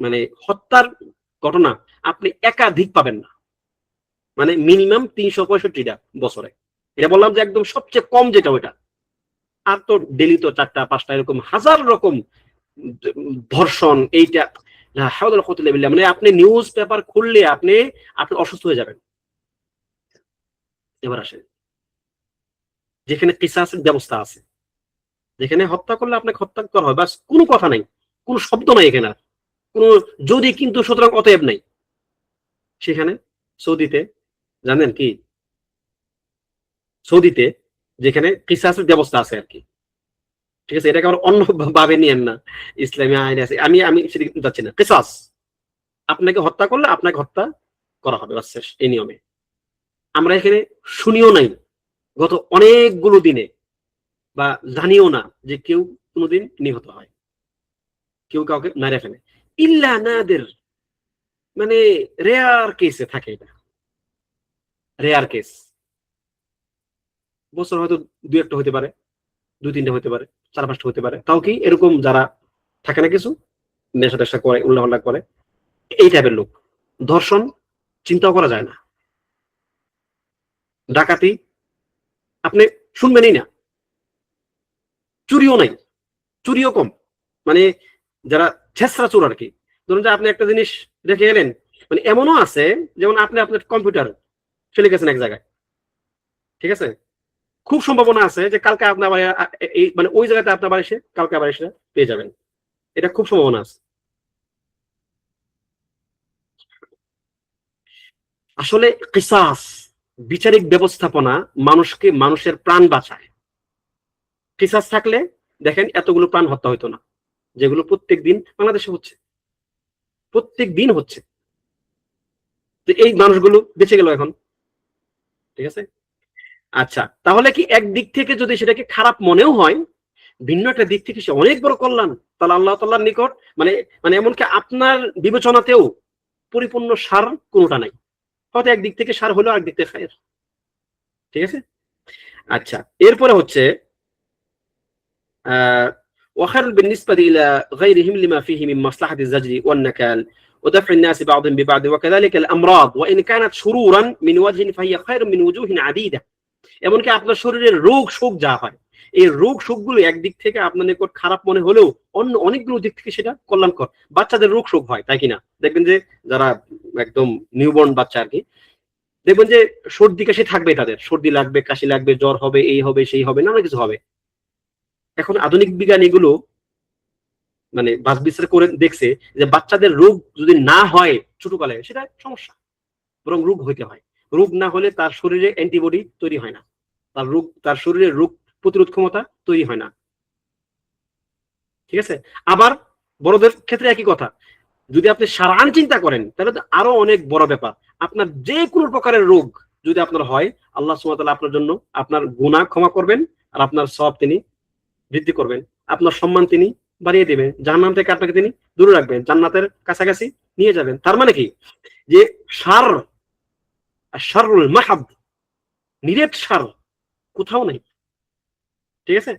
মানে হত্যার ঘটনা আপনি একাধিক পাবেন না। মানে মিনিমাম 365টা বছরে। এটা বললাম যে একদম সবচেয়ে কম যেটা ওইটা। আর তো ডেলি তো 4টা 5টা এরকম হাজার রকম ধর্ষণ, এইটা মানে আপনি নিউজ পেপার খুললে আপনি আপনি অসুস্থ হয়ে যাবেন। এবার আসেন যেখানে কিসাসের ব্যবস্থা আছে, যেখানে হত্যা করলে আপনাকে হত্যা করা হয়, বাস কোনো কথা নাই, কোনো শব্দ নাই এখানে, কোনো যদি কিন্তু সুতরাং অতএব নাই। সেখানে সৌদিতে জানেন কি, সৌদিতে যেখানে কিসাসের ব্যবস্থা আছে আর কি, ঠিক আছে, এটাকে আবার অন্য ভাবে নিয়েন না, ইসলামী আইন আছে, আমি আমি সেদিকে যাচ্ছি না। কিসাস, আপনাকে হত্যা করলে আপনাকে হত্যা করা হবে, বাস শেষ, এই নিয়মে। আমরা এখানে শুনিও নাই গত অনেকগুলো দিনে, বা জানিও না যে কেউ কোনোদিন নিহত হয়, কেউ কাউকে মেরে ফেলে, ইল্লা নাদের, মানে রেয়ার কেসে থাকে এটা, রেয়ার কেস। বছর হয়তো 2-1টা হতে পারে, 2-3টা হতে পারে, 4-5টা হতে পারে, তাও কি এরকম যারা থাকে না কিছু নেশা টেশা করে, উল্লাহ করে, এই টাইপের লোক। ধর্ষণ চিন্তাও করা যায় না, ডাকাতি আপনি শুনবেনই না, চুরিও নাই, চুরিও কম, মানে যারা ছেসরা চোর আর কি। ধরুন যে আপনি একটা জিনিস রেখে এলেন, মানে এমনও আছে যেমন আপনি আপনার কম্পিউটার ফেলে গেছেন এক জায়গায়, ঠিক আছে, খুব সম্ভাবনা আছে যে কালকে আপনি আবার এই মানে ওই জায়গাতে আপনি আবার এসে কালকে আবার এসে পেয়ে যাবেন, এটা খুব সম্ভাবনা আছে। আসলে কিসাস, বিচারিক ব্যবস্থাপনা মানুষকে, মানুষের প্রাণ বাঁচায়। কিসাস থাকলে দেখেন এতগুলো প্রাণ হত্যা হইতো না, যেগুলো প্রত্যেক দিন বাংলাদেশে হচ্ছে, প্রত্যেক দিন হচ্ছে। তো এই মানুষগুলো বেঁচে গেল এখন, ঠিক আছে। আচ্ছা, তাহলে কি একদিক থেকে যদি সেটাকে খারাপ মনেও হয়, ভিন্ন একটা দিক থেকে সে অনেক বড় কল্যাণ, তাহলে আল্লাহ তাআলার নিকট মানে মানে এমনকি আপনার বিবেচনাতেও পরিপূর্ণ সার কোনোটা নাই, হয়তো একদিক থেকে সার হলো আর একদিক থেকে খায়ের, ঠিক আছে। আচ্ছা, এরপরে হচ্ছে وخير بالنسبة إلى غيرهم لما فيه من مصلحة الزجر والنكال ودفع الناس بعضهم ببعض وكذلك الأمراض وإن كانت شرورا من وجه فهي خير من وجوه عديدة। এমনকি আপনার শরীরের রোগ শোক যা হয়, এই রোগ শোকগুলো একদিক থেকে আপনার নিকট খারাপ মনে হলেও অন্য অনেকগুলো দিক থেকে সেটা কল্যাণকর। বাচ্চাদের রোগ শোক হয়, তাই কিনা? দেখবেন যে যারা একদম নিউবর্ন বাচ্চা আর কি, দেখবেন যে সর্দি কাশি থাকবে, তাদের সর্দি লাগবে, কাশি লাগবে, জ্বর হবে, এই হবে সেই হবে, নানা কিছু হবে। এখন আধুনিক বিজ্ঞান এগুলো মানে বাস বিচার করে দেখছে যে বাচ্চাদের রোগ যদি না হয় ছোটকালে সেটা সমস্যা, বরং রোগ হইতে হয়। রোগ না হলে তার শরীরে অ্যান্টিবডি তৈরি হয় না, তার শরীরে রোগ প্রতিরোধ ক্ষমতা তৈরি হয় না, ঠিক আছে। আবার বড়দের ক্ষেত্রে একই কথা, যদি আপনি সারান চিন্তা করেন তাহলে তো আরো অনেক বড় ব্যাপার। আপনার যে কোনো প্রকারের রোগ যদি আপনার হয়, আল্লাহ সুবহানাহু ওয়া তাআলা আপনার জন্য আপনার গুনাহ ক্ষমা করবেন, আর আপনার সওয়াব তিনি বৃদ্ধি করবেন, আপনার সম্মান তিনি বাড়িয়ে দিবেন, জাহান্নাম থেকে আপনাকে তিনি দূরে রাখবেন, জান্নাতের কাছাকাছি নিয়ে যাবেন। তার মানে কি, যে সার, শাররুল মাহাব, নিরেট সার কোথাও নাই, ঠিক আছে।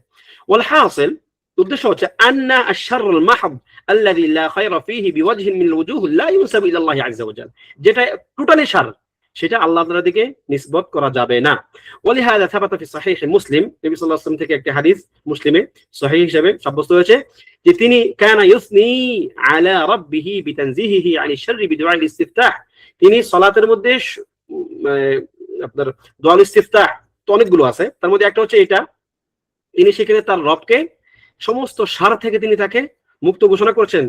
ওয়াল হাসিল, উদ্দেশ্য হচ্ছে আন্না আশ-শাররুল মাহাব আল্লাযী লা খায়রা ফীহি বিওয়াজহিন মিনাল ওয়ুজুহ লা ইউনসাবু ইলা আল্লাহি আযজা ওয়া জাল, যেটা টোটালি সার, সেটা আল্লাহ তাআলার দিকে নিসবত করা যাবে না। ওয়ালিহাযা সাবাতা ফি সহিহ মুসলিম, নবী সাল্লাল্লাহু আলাইহি ওয়াসাল্লাম থেকে একটা হাদিস মুসলিমে সহিহ হিসেবে সাব্যস্ত হয়েছে যে তিনি কানা ইউসনি আলা রাব্বিহি বিতানজিহিহি আনি শাররি বিদুআল ইস্তিফতাহ, তিনি সালাতের মধ্যে আপনার দোয়া ইস্তিফতাহ তো অনেকগুলো আছে, তার মধ্যে একটা হচ্ছে এটা, তিনি সেখানে তার রবকে সমস্ত সার থেকে তিনি তাকে মুক্ত ঘোষণা করছেন।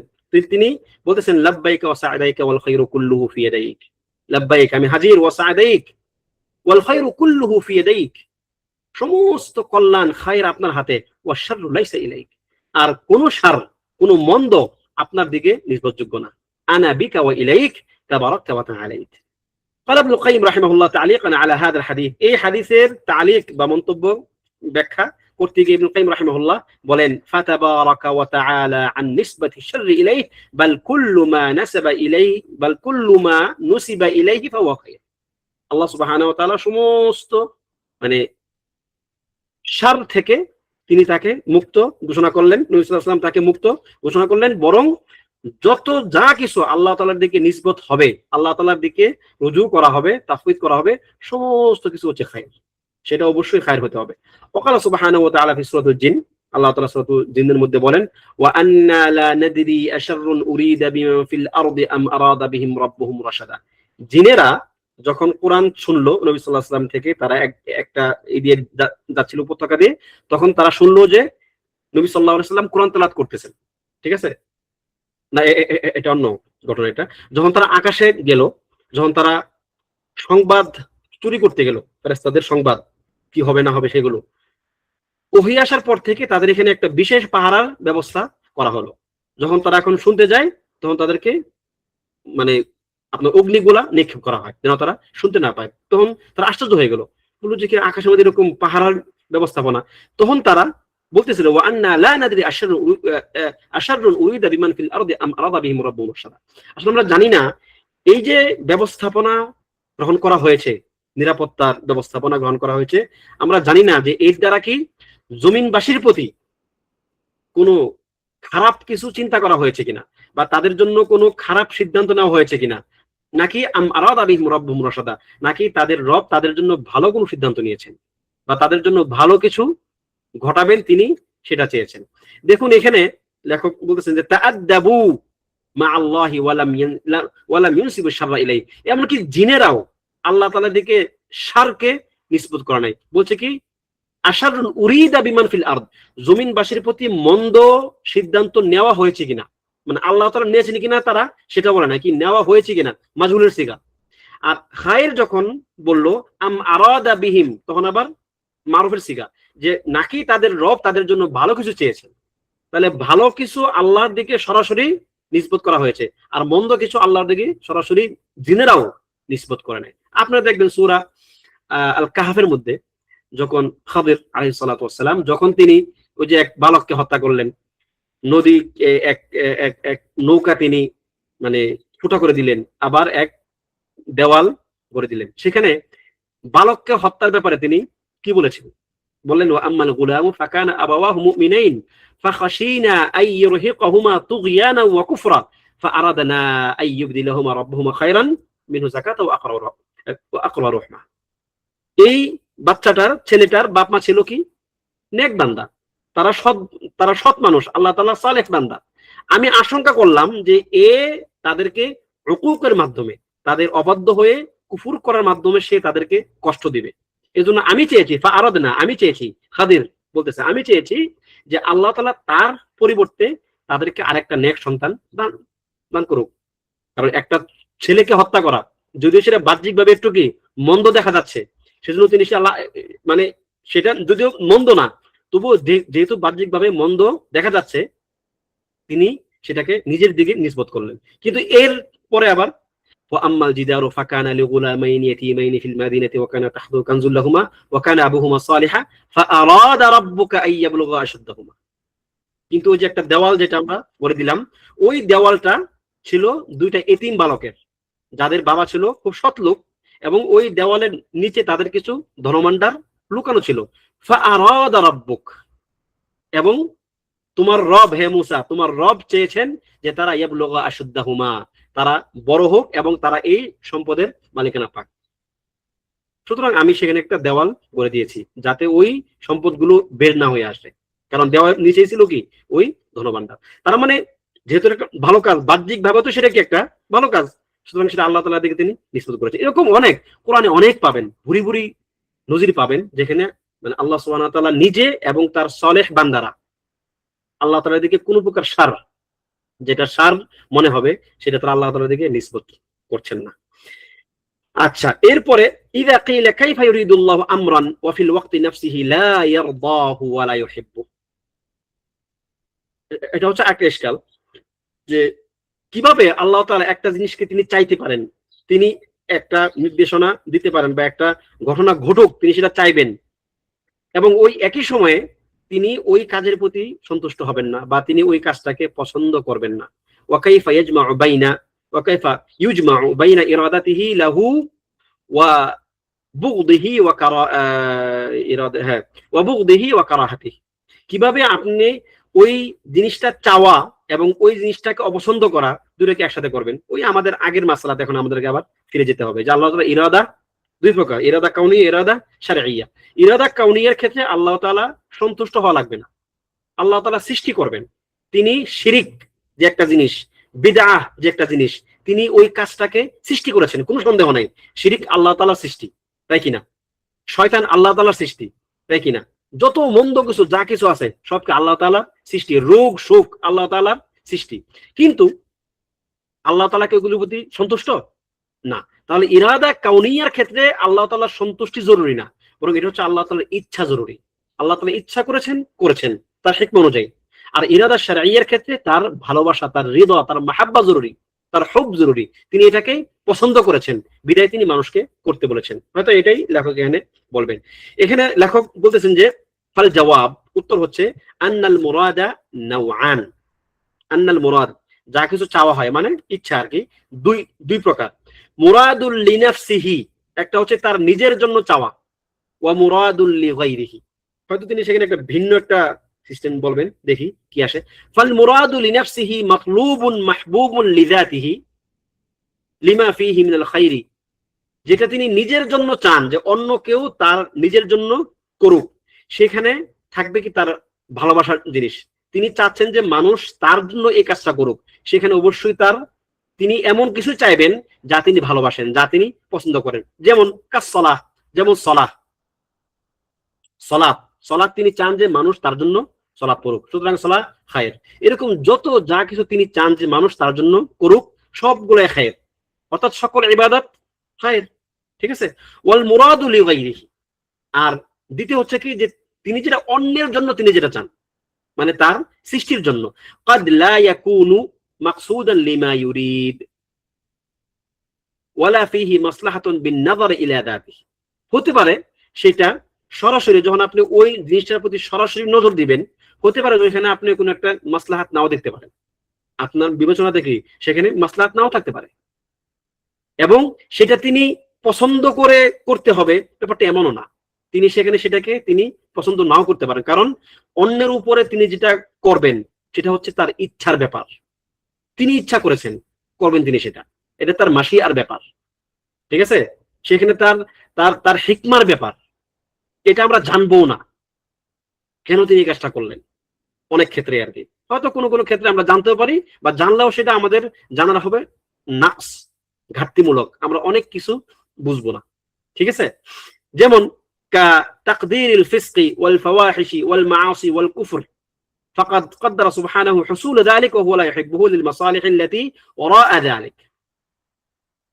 তিনি বলতেছেন লাব্বাইকা ওয়া সা'দাইকা ওয়াল খায়রু কুল্লুহু ফি ইয়াদাইক, লাব্বাইক আমি হাজির, ওয়া সা'দাইক ওয়াল খায়রু কুল্লুহু ফি ইয়াদাইক, সমস্ত কল্যাণ খায়ের আপনার হাতে, ওয়া শাররু লাইসা ইলাইক, আর কোন সার কোন মন্দ আপনার দিকে নির্ভরযোগ্য না। আনা বিকা ওয়া ইলাইক তাবারাকতা ওয়া তাআলাইত, قال ابن القيم رحمه الله تعليقا على هذا الحديث এই হাদিসের তালিক বা মন্তব্য ব্যাখ্যা করতে গিয়ে ইবনে কাইয়িম রাহিমাহুল্লাহ বলেন ফাতাবারাকা ওয়া তাআলা আন নিসবাতি শাররি ইলাইহি বাল কুল্লু মা নাসাবা ইলাইহি বাল কুল্লু মা নুসিবা ইলাইহি ফাহুয়া খায়র। আল্লাহ সুবহানাহু ওয়া তাআলা সমস্ত মানে শার থেকে তিনি তাকে মুক্ত ঘোষণা করলেন, নবী সাল্লাল্লাহু আলাইহি ওয়াসাল্লাম তাকে মুক্ত ঘোষণা করলেন, বরং যত যা কিছু আল্লাহ তাআলার দিকে নিসবত হবে, আল্লাহ তাআলার দিকে রুজু করা হবে, তাফওয়িদ করা হবে, সমস্ত কিছু হচ্ছে খায়র, সেটা অবশ্যই খায়র হতে হবে। ওয়াকালা সুবহানাহু ওয়া তাআলা ফি সূরাতুল জিন, আল্লাহ তাআলা সূরাতুল জিনের মধ্যে বলেন ওয়া আন্না লা নাদরি আশাররুন উরিদা বিমান ফিল আরদি আম আরাদা বিহিম রাব্বুহুম রাশাদা। জিনেরা যখন কোরআন শুনলো নবী সাল্লাল্লাহু আলাইহি ওয়াসাল্লাম থেকে, তারা একটা দিয়ে যাচ্ছিল উপত্যকা দিয়ে, তখন তারা শুনলো যে নবী সাল্লাল্লাহু আলাইহি ওয়াসাল্লাম কোরআন তেলাওয়াত করতেছেন। ঠিক আছে না, এটা অন্য ঘটনা। এটা যখন তারা আকাশে গেল, যখন তারা সংবাদ চুরি করতে গেল, ফেরেশতাদের সংবাদ কি হবে না হবে সেগুলো, ওহী আসার পর থেকে তাদের এখানে একটা বিশেষ পাহারার ব্যবস্থা করা হলো। যখন তারা এখন শুনতে যায় তখন তাদেরকে মানে আপনার অগ্নিগুলা নিক্ষেপ করা হয় যেন তারা শুনতে না পায়। তখন তারা আশ্চর্য হয়ে গেল, বলল যে কি আকাশের মধ্যে এরকম পাহারার ব্যবস্থাপনা। তখন তারা বলতেছিল ওয়া আন্না লা নাদরি আশাররুন উরিদা বিমান ফিল আরদি আম আরাদা বিহিম রাব্বুহুম রাশাদা। আসলে আমরা জানি না এই যে ব্যবস্থাপনা গ্রহণ করা হয়েছে, নিরাপত্তার ব্যবস্থাপনা গ্রহণ করা হয়েছে, আমরা জানি না যে এর দ্বারা কি জমিনবাসীর প্রতি কোনো খারাপ কিছু চিন্তা করা হয়েছে কিনা, বা তাদের জন্য কোনো খারাপ সিদ্ধান্ত নেওয়া হয়েছে কিনা, নাকি আম আরাদা বিহিম রাব্বুহুম রাশাদা, নাকি তাদের রব তাদের জন্য ভালো কোনো সিদ্ধান্ত নিয়েছেন বা তাদের জন্য ভালো কিছু ঘটাবেন তিনি সেটা চেয়েছেন। দেখুন এখানে লেখক বলতেছেন যে তাআদ্দাবু মা আল্লাহি ওয়া লাম ইউনসিবু শাররা ইলাইহি, এমনকি জিনেরাও আল্লাহ তাআলার দিকে শারকে নিসবত করা নাই। বলছে কি আশারুন উরিদা বিমান ফিল আরদ, জমিনবাসীর প্রতি মন্দ সিদ্ধান্ত নেওয়া হয়েছে কিনা, মানে আল্লাহ তাআলা নিয়েছেন কিনা তারা সেটা বলে না, কি নেওয়া হয়েছে কিনা, মাজহুলের সিগা। আর খায়ের যখন বলল আম আরাদা বিহিম, তখন আবার মারুফের সিগা, যে নাকি তাদের রব তাদের জন্য ভালো কিছু চেয়েছেন। তাহলে ভালো কিছু আল্লাহর দিকে সরাসরি নিসবত করা হয়েছে, আর মন্দ কিছু আল্লাহর দিকে সরাসরি জিনেরাও নিসবত করে নেয়। আপনারা দেখবেন সূরা আল কাহফের মধ্যে যখন খাদির আলাইহিস সালাতু ওয়াস সালাম যখন তিনি ওই যে এক বালককে হত্যা করলেন, নদী এক এক এক নৌকা তিনি মানে ফুটা করে দিলেন, আবার এক দেওয়াল গড়ে দিলেন, সেখানে বালককে হত্যার ব্যাপারে তিনি কি বলেছেন? বললেন ওয়া আম্মাল গুলামু ফাকানা আবাওয়াহু মুমিনাইন ফাখাশিনা আই ইরহিকাহুমা তুগয়ানা ওয়া কুফরা ফাআরাদনা আই ইবদিলাহুমা রাব্বুহুমা খায়রান মিনহু যাকাতা ওয়া আকরা রাহমা। এই বাচ্চাটার ছেলেটার বাপ মা ছিল কি নেক বান্দা, তারা সৎ মানুষ, আল্লাহ তাআলা সালেহ বান্দা। আমি আশঙ্কা করলাম যে তাদেরকে উকুকের মাধ্যমে, তাদের অবাধ্য হয়ে কুফর করার মাধ্যমে সে তাদেরকে কষ্ট দিবে। এজন্য আমি চেয়েছি ফাআরাদনা, আমি চেয়েছি, খাদির বলতেছে আমি চেয়েছি যে আল্লাহ তাআলা তার পরিবর্তে তাদেরকে আরেকটা নেক সন্তান দান করুক। কারণ একটা ছেলেকে হত্যা করা, যদিও সেটা বাহ্যিকভাবে একটু কি মন্দ দেখা যাচ্ছে, সেজন্য তিনি আল্লাহ মানে সেটা যদিও মন্দ না, তবুও যেহেতু বাহ্যিকভাবে মন্দ দেখা যাচ্ছে তিনি সেটাকে নিজের দিকে নিসবত করলেন। কিন্তু এর পরে আবার وأما الجدار فكان لغلامين يتيمين في المدينة وكان تحته كنز لهما وكان أبوهما صالحا فأراد ربك أن يبلغا أشدهما। কিন্তু ওই যে একটা দেওয়াল যেটা আমরা বলে দিলাম, ওই দেওয়ালটা ছিল দুইটা এতিম বালকের, যাদের বাবা ছিল খুব সৎ লোক, এবং ওই দেওয়ালের নিচে তাদের কিছু ধনভাণ্ডার লুকানো ছিল। ফাআরাদা রাব্বুক, এবং তোমার রব হে মূসা, তোমার রব চেয়েছেন যে তারা ইয়াবলুগা আশুদ্দাহুমা, তারা বড় হোক এবং তারা এই সম্পদের মালিকানা পাক। সুতরাং আমি সেখানে একটা দেওয়াল করে দিয়েছি যাতে ওই সম্পদগুলো বের না হয়ে আসে, কারণ দেওয়াল নিচেই ছিল কি ওই ধনভাণ্ডার। তার মানে যেহেতু একটা ভালো কাজ, বাহ্যিক ভাবে তো সেটা কি একটা ভালো কাজ, সুতরাং সেটা আল্লাহ তাআলার দিকে তিনি নিসবত করেছেন। এরকম অনেক কোরআনে অনেক পাবেন, ভুরি ভুরি নজির পাবেন, যেখানে মানে আল্লাহ সুবহানাহু ওয়া তাআলা নিজে এবং তার সালেহ বান্দারা আল্লাহ তাআলার দিকে কোনো প্রকার শার, যেটা শার মনে হবে সেটা তারা আল্লাহ তাআলার দিকে নিসবত করছেন না। আচ্ছা, এরপরে ইযা কিলা কাইফা ইউরিদুল্লাহু আমরান ওয়া ফিল ওয়াক্তি নাফসিহি লা ইয়ারদাহু ওয়া লা ইউহিব্বু, এটা হচ্ছে একটা ইশকাল যে কিভাবে আল্লাহ তাআলা একটা জিনিসকে তিনি চাইতে পারেন, তিনি একটা নির্দেশনা দিতে পারেন বা একটা ঘটনা ঘটুক তিনি সেটা চাইবেন, এবং ওই একই সময়ে তিনি ওই কাজের প্রতি সন্তুষ্ট হবেন না বা তিনি ওই কাজটাকে পছন্দ করবেন না। ওয়াকাইফা ইয়াজমাউ বাইনা ওয়াকাইফা ইউজমাউ বাইনা ইরাদাতিহি লাহু ওয়া বুগদিহি ওয়া কারা ইরাদা হ্যাঁ ওয়া বুগদিহি ওয়া কারাহাতিহি, কিভাবে আপনি ওই জিনিসটা চাওয়া এবং ওই জিনিসটাকে অপছন্দ করা দুটোকে একসাথে করবেন। ওই আমাদের আগের মাসআলাতে এখন আমাদেরকে আবার ফিরে যেতে হবে যে আল্লাহ তাআলা ইরাদা দুই প্রকার, ইরাদা কাউনি, ইরাদা শারঈয়া। ইরাদা কাউনিয়ার ক্ষেত্রে আল্লাহ তাআলা সন্তুষ্ট হওয়া লাগবে না, আল্লাহ তাআলা সৃষ্টি করবেন। তিনি শিরিক যে একটা জিনিস, বিদআহ যে একটা জিনিস, তিনি ওই কাজটাকে সৃষ্টি করেছেন, কোনো সন্দেহ নাই। শিরিক আল্লাহ তাআলার সৃষ্টি, তাই কিনা? শয়তান আল্লাহ তাআলার সৃষ্টি, তাই কিনা? যত মন্দ কিছু যা কিছু আছে সবকে আল্লাহ তাআলা সৃষ্টি, রোগ শোক আল্লাহ তাআলার সৃষ্টি। কিন্তু আল্লাহ তাআলা কি ওগুলোর প্রতি সন্তুষ্ট না। তাহলে ইরাদা কাউনিয়ার ক্ষেত্রে আল্লাহ তাআলার সন্তুষ্টি জরুরি না, বরং এটা হচ্ছে আল্লাহ তাআলার ইচ্ছা জরুরি। আল্লাহ তাআলা ইচ্ছা করেছেন তার হিকমত অনুযায়ী। আর ইরাদা শারঈয়ার ক্ষেত্রে তার ভালোবাসা, তার হৃদয়, তার মাহাব্বা জরুরি, তার হুব জরুরি। তিনি এটাকে পছন্দ করেছেন, বিদায় তিনি মানুষকে করতে বলেছেন। হয়তো এটাই লেখক এখানে বলবেন। এখানে লেখক বলতেছেন যে ফাল জবাব, উত্তর হচ্ছে আন্নাল মুরাদা নাওআন। আন্নাল মুরাদ, যা কিছু চাওয়া হয় মানে ইচ্ছা আর কি, দুই প্রকার। মুরাদুল লিনাফসিহি, একটা হচ্ছে তার নিজের জন্য চাওয়া, ওয়া মুরাদুল লিগাইরিহি। হয়তো তিনি সেখানে একটা ভিন্ন একটা সিস্টেম বলবেন, দেখি কি আসে। ফাল মুরাদু লিনাফসিহি মাতলুবুন মাহবুবুন লিযাতিহি লিমা ফীহি মিনাল খাইরি, যেটা তিনি নিজের জন্য চান যে অন্য কেউ তার নিজের জন্য করুক, সেখানে থাকবে কি তার ভালোবাসার জিনিস। তিনি চাচ্ছেন যে মানুষ তার জন্য এই কাজটা করুক, সেখানে অবশ্যই তার তিনি এমন কিছু চাইবেন যা তিনি ভালোবাসেন, যা তিনি পছন্দ করেন। যেমন কাসসালাহ, যেমন সলাত সলাত তিনি চান যে মানুষ তার জন্য সলাত করুক, সুতরাং সলাহ খায়ের। এরকম যত যা কিছু তিনি চান যে মানুষ তার জন্য করুক, সবগুলো খায়ের, অর্থাৎ সকল ইবাদত খায়ের। ঠিক আছে? ওয়াল মুরাদু লিগাইরিহি, আর দ্বিতীয় হচ্ছে কি যে তিনি যেটা অন্যের জন্য তিনি যেটা চান, মানে তার সৃষ্টির জন্য। قد لا يكون مقصودا لما يريد ولا فيه مصلحة بالنظر إلى ذاته, হতে পারে সেটা সরাসরি যখন আপনি ওই জিনিসটার প্রতি সরাসরি নজর দিবেন, হতে পারে যেখানে আপনি কোনো একটা মাসলাহাত নাও দেখতে পারেন, আপনার বিবেচনা থেকে সেখানে মাসলাহাত নাও থাকতে পারে, এবং সেটা তিনি পছন্দ করে করতে হবে ব্যাপারটা এমনও না। তিনি সেখানে সেটাকে তিনি পছন্দ নাও করতে পারেন, কারণ অন্যের উপরে তিনি যেটা করবেন সেটা হচ্ছে তার ইচ্ছার ব্যাপার। তিনি ইচ্ছা করেছেন করবেন তিনি সেটা, এটা তার মাশিয়ার ব্যাপার। ঠিক আছে? সেখানে তার তার তার হিকমার ব্যাপার, এটা আমরা জানবো না কেন তিনি এই কাজটা করলেন। অনেক ক্ষেত্রে আর কি, হয়তো কোনো কোনো ক্ষেত্রে আমরা জানতেও পারি, বা জানলেও সেটা আমাদের জানার হবে নাকস, ঘাটতিমূলক, আমরা অনেক কিছু বুঝবো না। ঠিক আছে? যেমন كتقدير الفسق والفواحش والمعاصي والكفر فقد قدر سبحانه حصول ذلك وهو لا يحبه للمصالح التي وراء ذلك।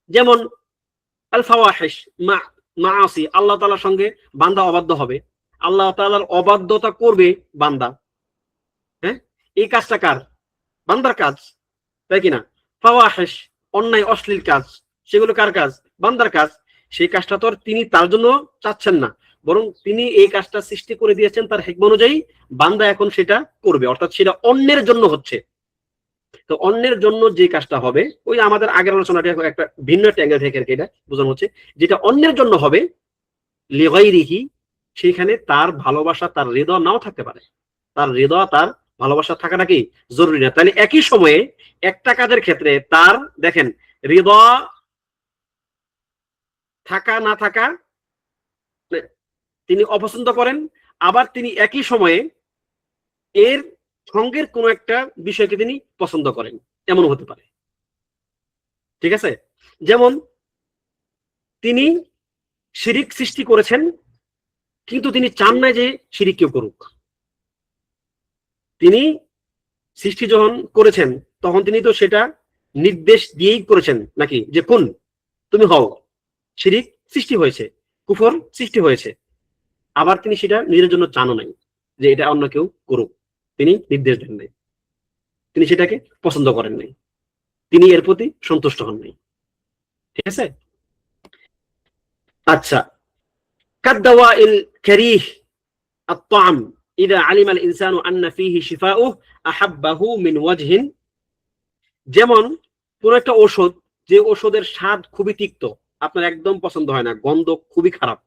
যেমন আল ফাওয়াহিশ, মাআসি, আল্লাহ তাআলার সঙ্গে বান্দা অবাধ্য হবে, আল্লাহ তাআলার অবাধ্যতা করবে বান্দা। হ্যাঁ, এই কাজটা কার? বান্দার কাজ, তাই কিনা? ফাওয়াহিশ, অন্যায় অশ্লীল কাজ, সেগুলো কার কাজ? বান্দার কাজ। সেই কাজটা তো তিনি তার জন্য চাচ্ছেন না, বরং তিনি এই কাজটা সৃষ্টি করে দিয়েছেন তার হিকমত অনুযায়ী, বান্দা এখন সেটা করবে, অর্থাৎ সেটা অন্যের জন্য হচ্ছে। তো অন্যের জন্য যে কাজটা হবে, ওই আমাদের আগের আলোচনাটা একটা ভিন্ন একটা অ্যাঙ্গেল থেকে এটা বোঝানো হচ্ছে, যেটা অন্যের জন্য হবে লিগাইরিহি, সেখানে তার ভালোবাসা, তার হৃদয় নাও থাকতে পারে। তার হৃদয়, তার ভালোবাসা থাকাটা কি জরুরি না। তাহলে একই সময়ে একটা কাজের ক্ষেত্রে তার দেখেন হৃদয় থাকা না থাকা তিনি অপছন্দ করেন, আবার তিনি একই সময়ে এর সঙ্গের কোন একটা বিষয়কে তিনি পছন্দ করেন, এমন হতে পারে। ঠিক আছে? যেমন তিনি শিরিক সৃষ্টি করেছেন, কিন্তু তিনি চান না যে শিরিক কেউ করুক। তিনি সৃষ্টি যখন করেছেন তখন তিনি তো সেটা নির্দেশ দিয়েই করেছেন নাকি, যে কোন তুমি হও। শিরিক সৃষ্টি হয়েছে, কুফর সৃষ্টি হয়েছে, আবার তিনি সেটা নিজের জন্য চানও নাই যে এটা অন্য কেউ করুক, তিনি নির্দেশ দেন নাই, তিনি সেটাকে পছন্দ করেন নাই, তিনি এর প্রতি সন্তুষ্ট হন নাই। ঠিক আছে? আচ্ছা, কাদ্দাওয়াইল কারীহ আত-তা'ম ইযা আলিমা আল-ইনসানু আন্না ফীহি শিফাউহু আহাব্বাহু মিন ওয়াজহিন, যেমন কোন একটা ঔষধ, যে ঔষধের স্বাদ খুবই তিক্ত, আপনার একদম পছন্দ হয় না, গন্ধ খুবই খারাপ,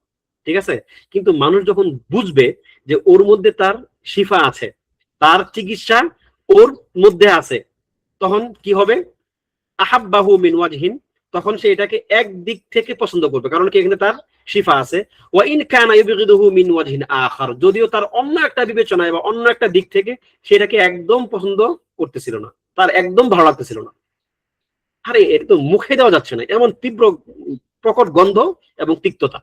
ঠিক আছে, কিন্তু মানুষ যখন বুঝবে যে ওর মধ্যে তার শিফা আছে, তার চিকিৎসা ওর মধ্যে আছে, তখন কি হবে? আহাব্বাহু মিন ওয়াজহিন, তখন সে এটাকে এক দিক থেকে পছন্দ করবে, কারণ কি এখানে তার শিফা আছে। ওয়া ইন কানা ইবগিদুহু মিন ওয়াজহিন আখার, যদিও তার অন্য একটা বিবেচনায় বা অন্য একটা দিক থেকে সেটাকে একদম পছন্দ করতেছিল না, তার একদম ভালো লাগতেছিল না। আরে এটা তো মুখে দেওয়া যাচ্ছে না, এমন তীব্র প্রকট গন্ধ এবং তিক্ততা,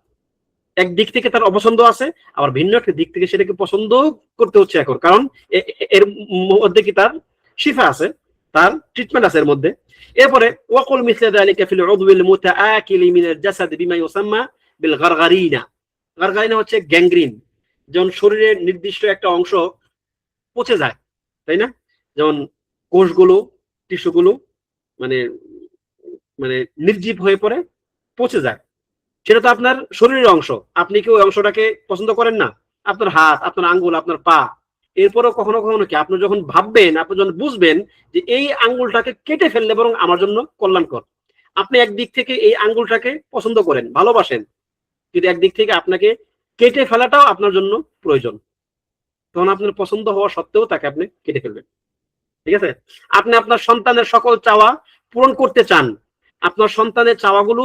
একদিক থেকে তার অপছন্দ আছে, আবার ভিন্ন একটা দিক থেকে সেটাকে পছন্দ করতে হচ্ছে এখন, কারণ এর মধ্যে কি তার শিফা আছে, তার ট্রিটমেন্ট আছে এর মধ্যে। এরপরে ওয়াকুল মিসলা যালিকা ফিল উদউল মুতাআকিলি মিনাল জাসাদ বিমা ইউসাম্মা বিল গারগারিনা। গারগারিনা হচ্ছে গ্যাংগ্রিন, যেমন শরীরের নির্দিষ্ট একটা অংশ পচে যায়, তাই না? যেমন কোষগুলো, টিস্যুগুলো মানে মানে নির্জীব হয়ে পড়ে, পচে যায়, সেটা তো আপনার শরীরের অংশ, আপনি কি ওই অংশটাকে পছন্দ করেন না? আপনার হাত, আপনার আঙ্গুল, আপনার পা, এরপরও কখনো কখনো কি আপনি যখন ভাববেন, আপনি যখন বুঝবেন যে এই আঙ্গুলটাকে কেটে ফেললে বরং আমার জন্য কল্যাণকর, আপনি একদিক থেকে এই আঙ্গুলটাকে পছন্দ করেন, ভালোবাসেন, কিন্তু একদিক থেকে আপনাকে কেটে ফেলাটাও আপনার জন্য প্রয়োজন, তখন আপনার পছন্দ হওয়া সত্ত্বেও তাকে আপনি কেটে ফেলবেন, ঠিক আছে? আপনি আপনার সন্তানের সকল চাওয়া পূরণ করতে চান, আপনার সন্তানের চাওয়াগুলো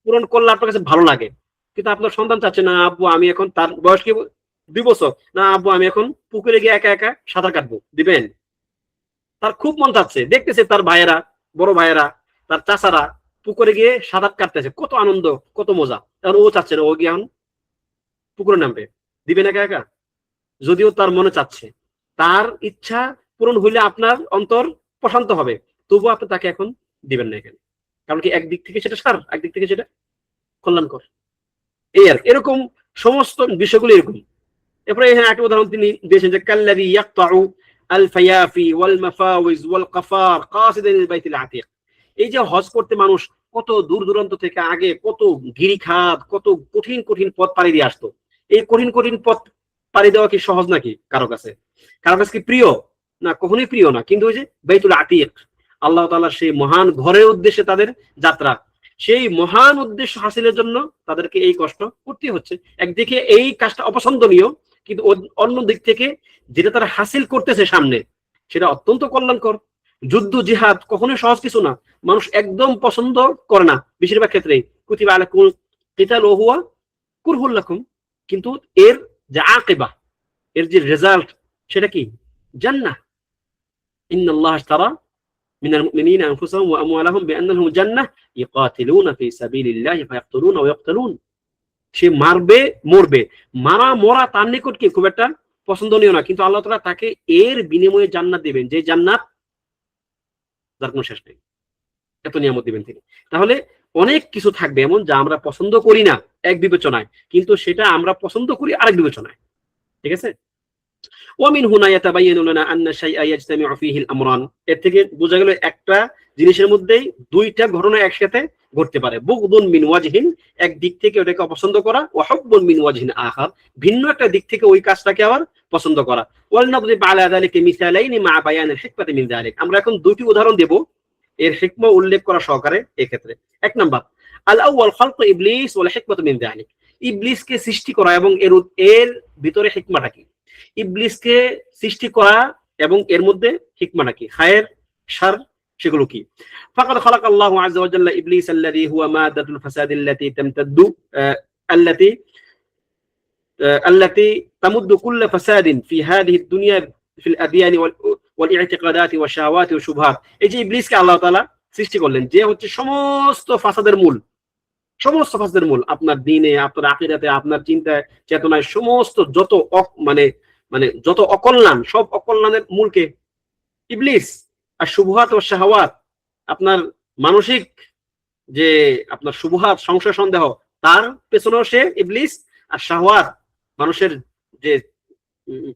পূরণ করলে আপনার কাছে ভালো লাগে, কিন্তু আপনার সন্তান চাচ্ছে না, আব্বু আমি এখন, তার বয়স কি 2 বছর, না আব্বু আমি এখন পুকুরে গিয়ে একা একা সাঁতার কাটবো, দিবেন? তার খুব মন চাচ্ছে, দেখতেছে তার ভাইয়েরা, বড় ভাইয়েরা, তার চাচারা পুকুরে গিয়ে সাঁতার কাটতেছে, কত আনন্দ, কত মজা, কারণ ও চাচ্ছে না ও গিয়ে এখন পুকুরে নামবে, দিবেন একা একা? যদিও তার মনে চাচ্ছে, তার ইচ্ছা পূরণ হইলে আপনার অন্তর প্রশান্ত হবে, তবুও আপনি তাকে এখন দিবেন না এখানে, কারণ কি একদিক থেকে সেটা সার, একদিক থেকে সেটা কল্যাণকর, এই আর এরকম সমস্ত বিষয়গুলো এরকম। এরপরে এখানে একটা উদাহরণ তিনি দিয়েছেন যে কাল্লাযী ইয়াকতাউ আল ফায়াফি ওয়াল মাফাওয়িজ ওয়াল কাফার কাসিদান লিল বাইতিল আতীক, এই যে হজ করতে মানুষ কত দূর দূরান্ত থেকে আগে কত গিরিখাত, কত কঠিন কঠিন পথ পাড়ি দিয়ে আসতো, এই কঠিন কঠিন পথ পাড়ি দেওয়া কি সহজ নাকি কারো কাছে? কারো কাছে কি প্রিয়? না, কখনোই প্রিয় না, কিন্তু ওই যে বাইতুল আতীক, আল্লাহ তাআলার সেই মহান ঘরের উদ্দেশ্যে তাদের যাত্রা, সেই মহান উদ্দেশ্য হাসিলের জন্য তাদেরকে এই কষ্ট করতে হচ্ছে। একদিকে এই কাজটা অপছন্দনীয়, কিন্তু অন্য দিক থেকে যেটা তারা হাসিল করতেছে সামনে, সেটা অত্যন্ত কল্যাণকর। যুদ্ধ জিহাদ কখনোই সহজ কিছু না, মানুষ একদম পছন্দ করে না বেশিরভাগ ক্ষেত্রেই, কুতিবা আলাইকুমুল কিতাল ওয়া হুয়া কুরহুল লাকুম, কিন্তু এর যে আকিবা, এর যে রেজাল্ট, সেটা কি? জান্নাহ। ইন্নাল্লাহ আশতারা মিনাল মুমিনিনা আনফুসাহুম ওয়া আমওয়ালাহুম বিআন্না লাহুমুল জান্নাহ ইকাতিলুনা ফি সাবিলিল্লাহি ফায়াকতুলুনা ওয়া ইয়াকতুলুন, সে মারবে, মরবে, মারা মরা তার নিকট কি খুব একটা পছন্দনীয় না, কিন্তু আল্লাহ তাআলা তাকে এর বিনিময়ে জান্নাত দিবেন, যে জান্নাত যার কোনো শেষ নেই, এত নিয়ামত দিবেন তিনি। তাহলে অনেক কিছু থাকবে এমন যা আমরা পছন্দ করি না এক বিবেচনায়, কিন্তু সেটা আমরা পছন্দ করি আরেক বিবেচনায়, ঠিক আছে? ওয়ামিন হুনা ইয়াতাবায়ানু লানা আন্না শাইআ ইয়াজতামিউ ফীহিল আমরান, এর থেকে বোঝা গেল একটা জিনিসের মধ্যেই দুইটা ঘটনা একসাথে ঘটতে পারে। বুগদুন মিন ওয়াজহিন, এক দিক থেকে ওটাকে অপছন্দ করা, ওয়া হুব্বুন মিন ওয়াজহিন আখার, ভিন্ন একটা দিক থেকে ওই কাজটাকে আবার পছন্দ করা। ওয়াল নাদরিব আলা যালিকা মিসালাইন মা বায়ানিল হিকমাতি মিন যালিক, আমরা এখন দুটি উদাহরণ দেব এর হিকমা উল্লেখ করা সহকারে। এই ক্ষেত্রে এক নাম্বার, আল আউয়াল খালকু ইবলিস ওয়াল হিকমাতু মিন যালিক, ইবলিসকে সৃষ্টি করা এবং এর ভিতরে হিকমাটা কি? ইবলিসকে সৃষ্টি করা এবং এর মধ্যে হিকমাটা কি, খায়ের শার, সেগুলো কি? ফাকাদ খালাকাল্লাহু আযজা ওয়া জাল্লা ইবলিস আল্লাযী হুয়া মাদাতুল ফাসাদ আল্লাতী তামতাদ্দু আল্লাতী আল্লাতী তামুদ্দু কুল্লা ফাসাদিন ফি হাযিহি দুনিয়া ফিল আদিয়ান ওয়াল ইতিকাদাত ওয়া শাহাওয়াত ওয়া শুবহাত। এই যে ইবলিসকে আল্লাহ তাআলা সৃষ্টি করলেন, যে হচ্ছে সমস্ত ফাসাদের মূল, সমস্ত ফাসাদের মূল, আপনার দ্বীনে, আপনার আকীদাতে, আপনার চিন্তায়, চেতনায়, সমস্ত যত মানে মানে যত অকল্যাণ, সব অকল্যাণের মূলকে ইবলিস। আর শুবহাত ও শাহাওয়াত, আপনার মানসিক যে আপনার শুবহাত, সংশয় সন্দেহ, তার পেছনেও সে ইবলিস। আর শাহাওয়াত, মানুষের যে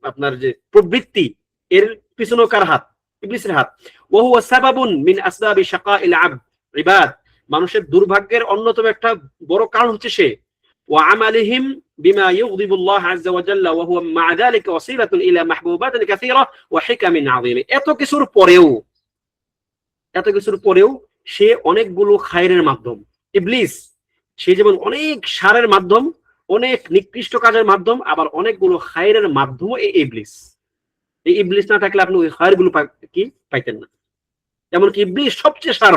আপনার যে প্রবৃত্তি, এর পিছনেও কার হাত? ইবলিসের হাত। ওয়া হুয়া সাবাবুন মিন আসবাবি শাকাইল আবদ ইবাদ, মানুষের দুর্ভাগ্যের অন্যতম একটা বড় কারণ হচ্ছে সে وعملهم بما يغضب الله عز وجل وهو مع ذلك وسيلة إلى محبوبات كثيرة وحكم عظيمة এত কিছুর পরেও সে অনেকগুলো খায়রের মাধ্যম ইবলিস সে যেমন অনেক সারের মাধ্যম অনেক নিকৃষ্ট কাজের মাধ্যম আবার অনেকগুলো খায়রের মাধ্যমও এই ইবলিস না থাকলে আপনি ওই খায়রগুলো কি পাইতেন না এমনকি ইবলিস সবচেয়ে সার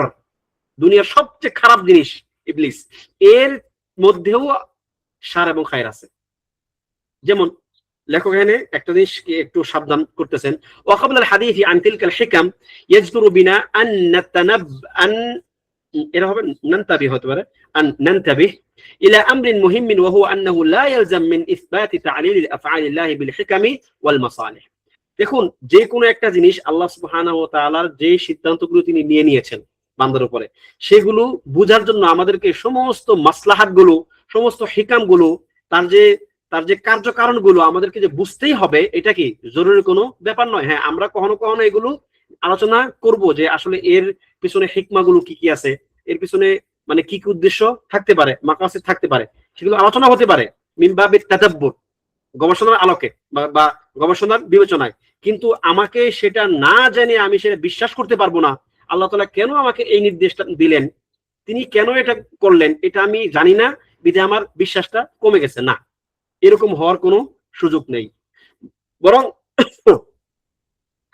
দুনিয়ার সবচেয়ে খারাপ জিনিস ইবলিস এর মধ্যেও সার এবং খায়র আছে যেমন লেখক এখানে একটা জিনিস একটু সাবধান করতেছেন ওয়াকাবল আল হাদিসি আন তিলকাল হিকাম ইয়াজকুরু বিনা আন নাতানাব আন এরা হবে নানতাবি হতে পারে আন নানতাবি ইলা আমরিন মুহিম্মিন ওয়া হুয়া আন্নাহু লা ইয়ালজাম মিন ইসবাত তা'লিল আল আফআলিল্লাহি বিল হিকামি ওয়াল মাসালিহ দেখুন যে কোনো একটা জিনিস আল্লাহ সুবহানাহু ওয়া তাআলার যে সিদ্ধান্তগুলো তিনি নিয়েছেন বান্দার উপরে সেগুলো বোঝার জন্য আমাদেরকে সমস্ত মাসলাহাতগুলো সমস্ত হিকামগুলো তার যে কার্যকারণগুলো আমাদেরকে যে বুঝতেই হবে এটা কি জরুরি কোনো ব্যাপার নয় হ্যাঁ আমরা কখনো কখনো এগুলো আলোচনা করব যে আসলে এর পিছনে হিকমাগুলো কি কি আছে এর পিছনে মানে কি কি উদ্দেশ্য থাকতে পারে মাকাসিদ থাকতে পারে সেগুলো আলোচনা হতে পারে মিন বাবিত তাদাব্বুর গবেষণার আলোকে বা গবেষণার বিবেচনায় কিন্তু আমাকে সেটা না জেনে আমি সেটা বিশ্বাস করতে পারবো না আল্লাহ তাআলা কেন আমাকে এই নির্দেশটা দিলেন তিনি কেন এটা করলেন এটা আমি জানি না বিধায় আমার বিশ্বাসটা কমে গেছে না এরকম হওয়ার কোনো সুযোগ নেই বরং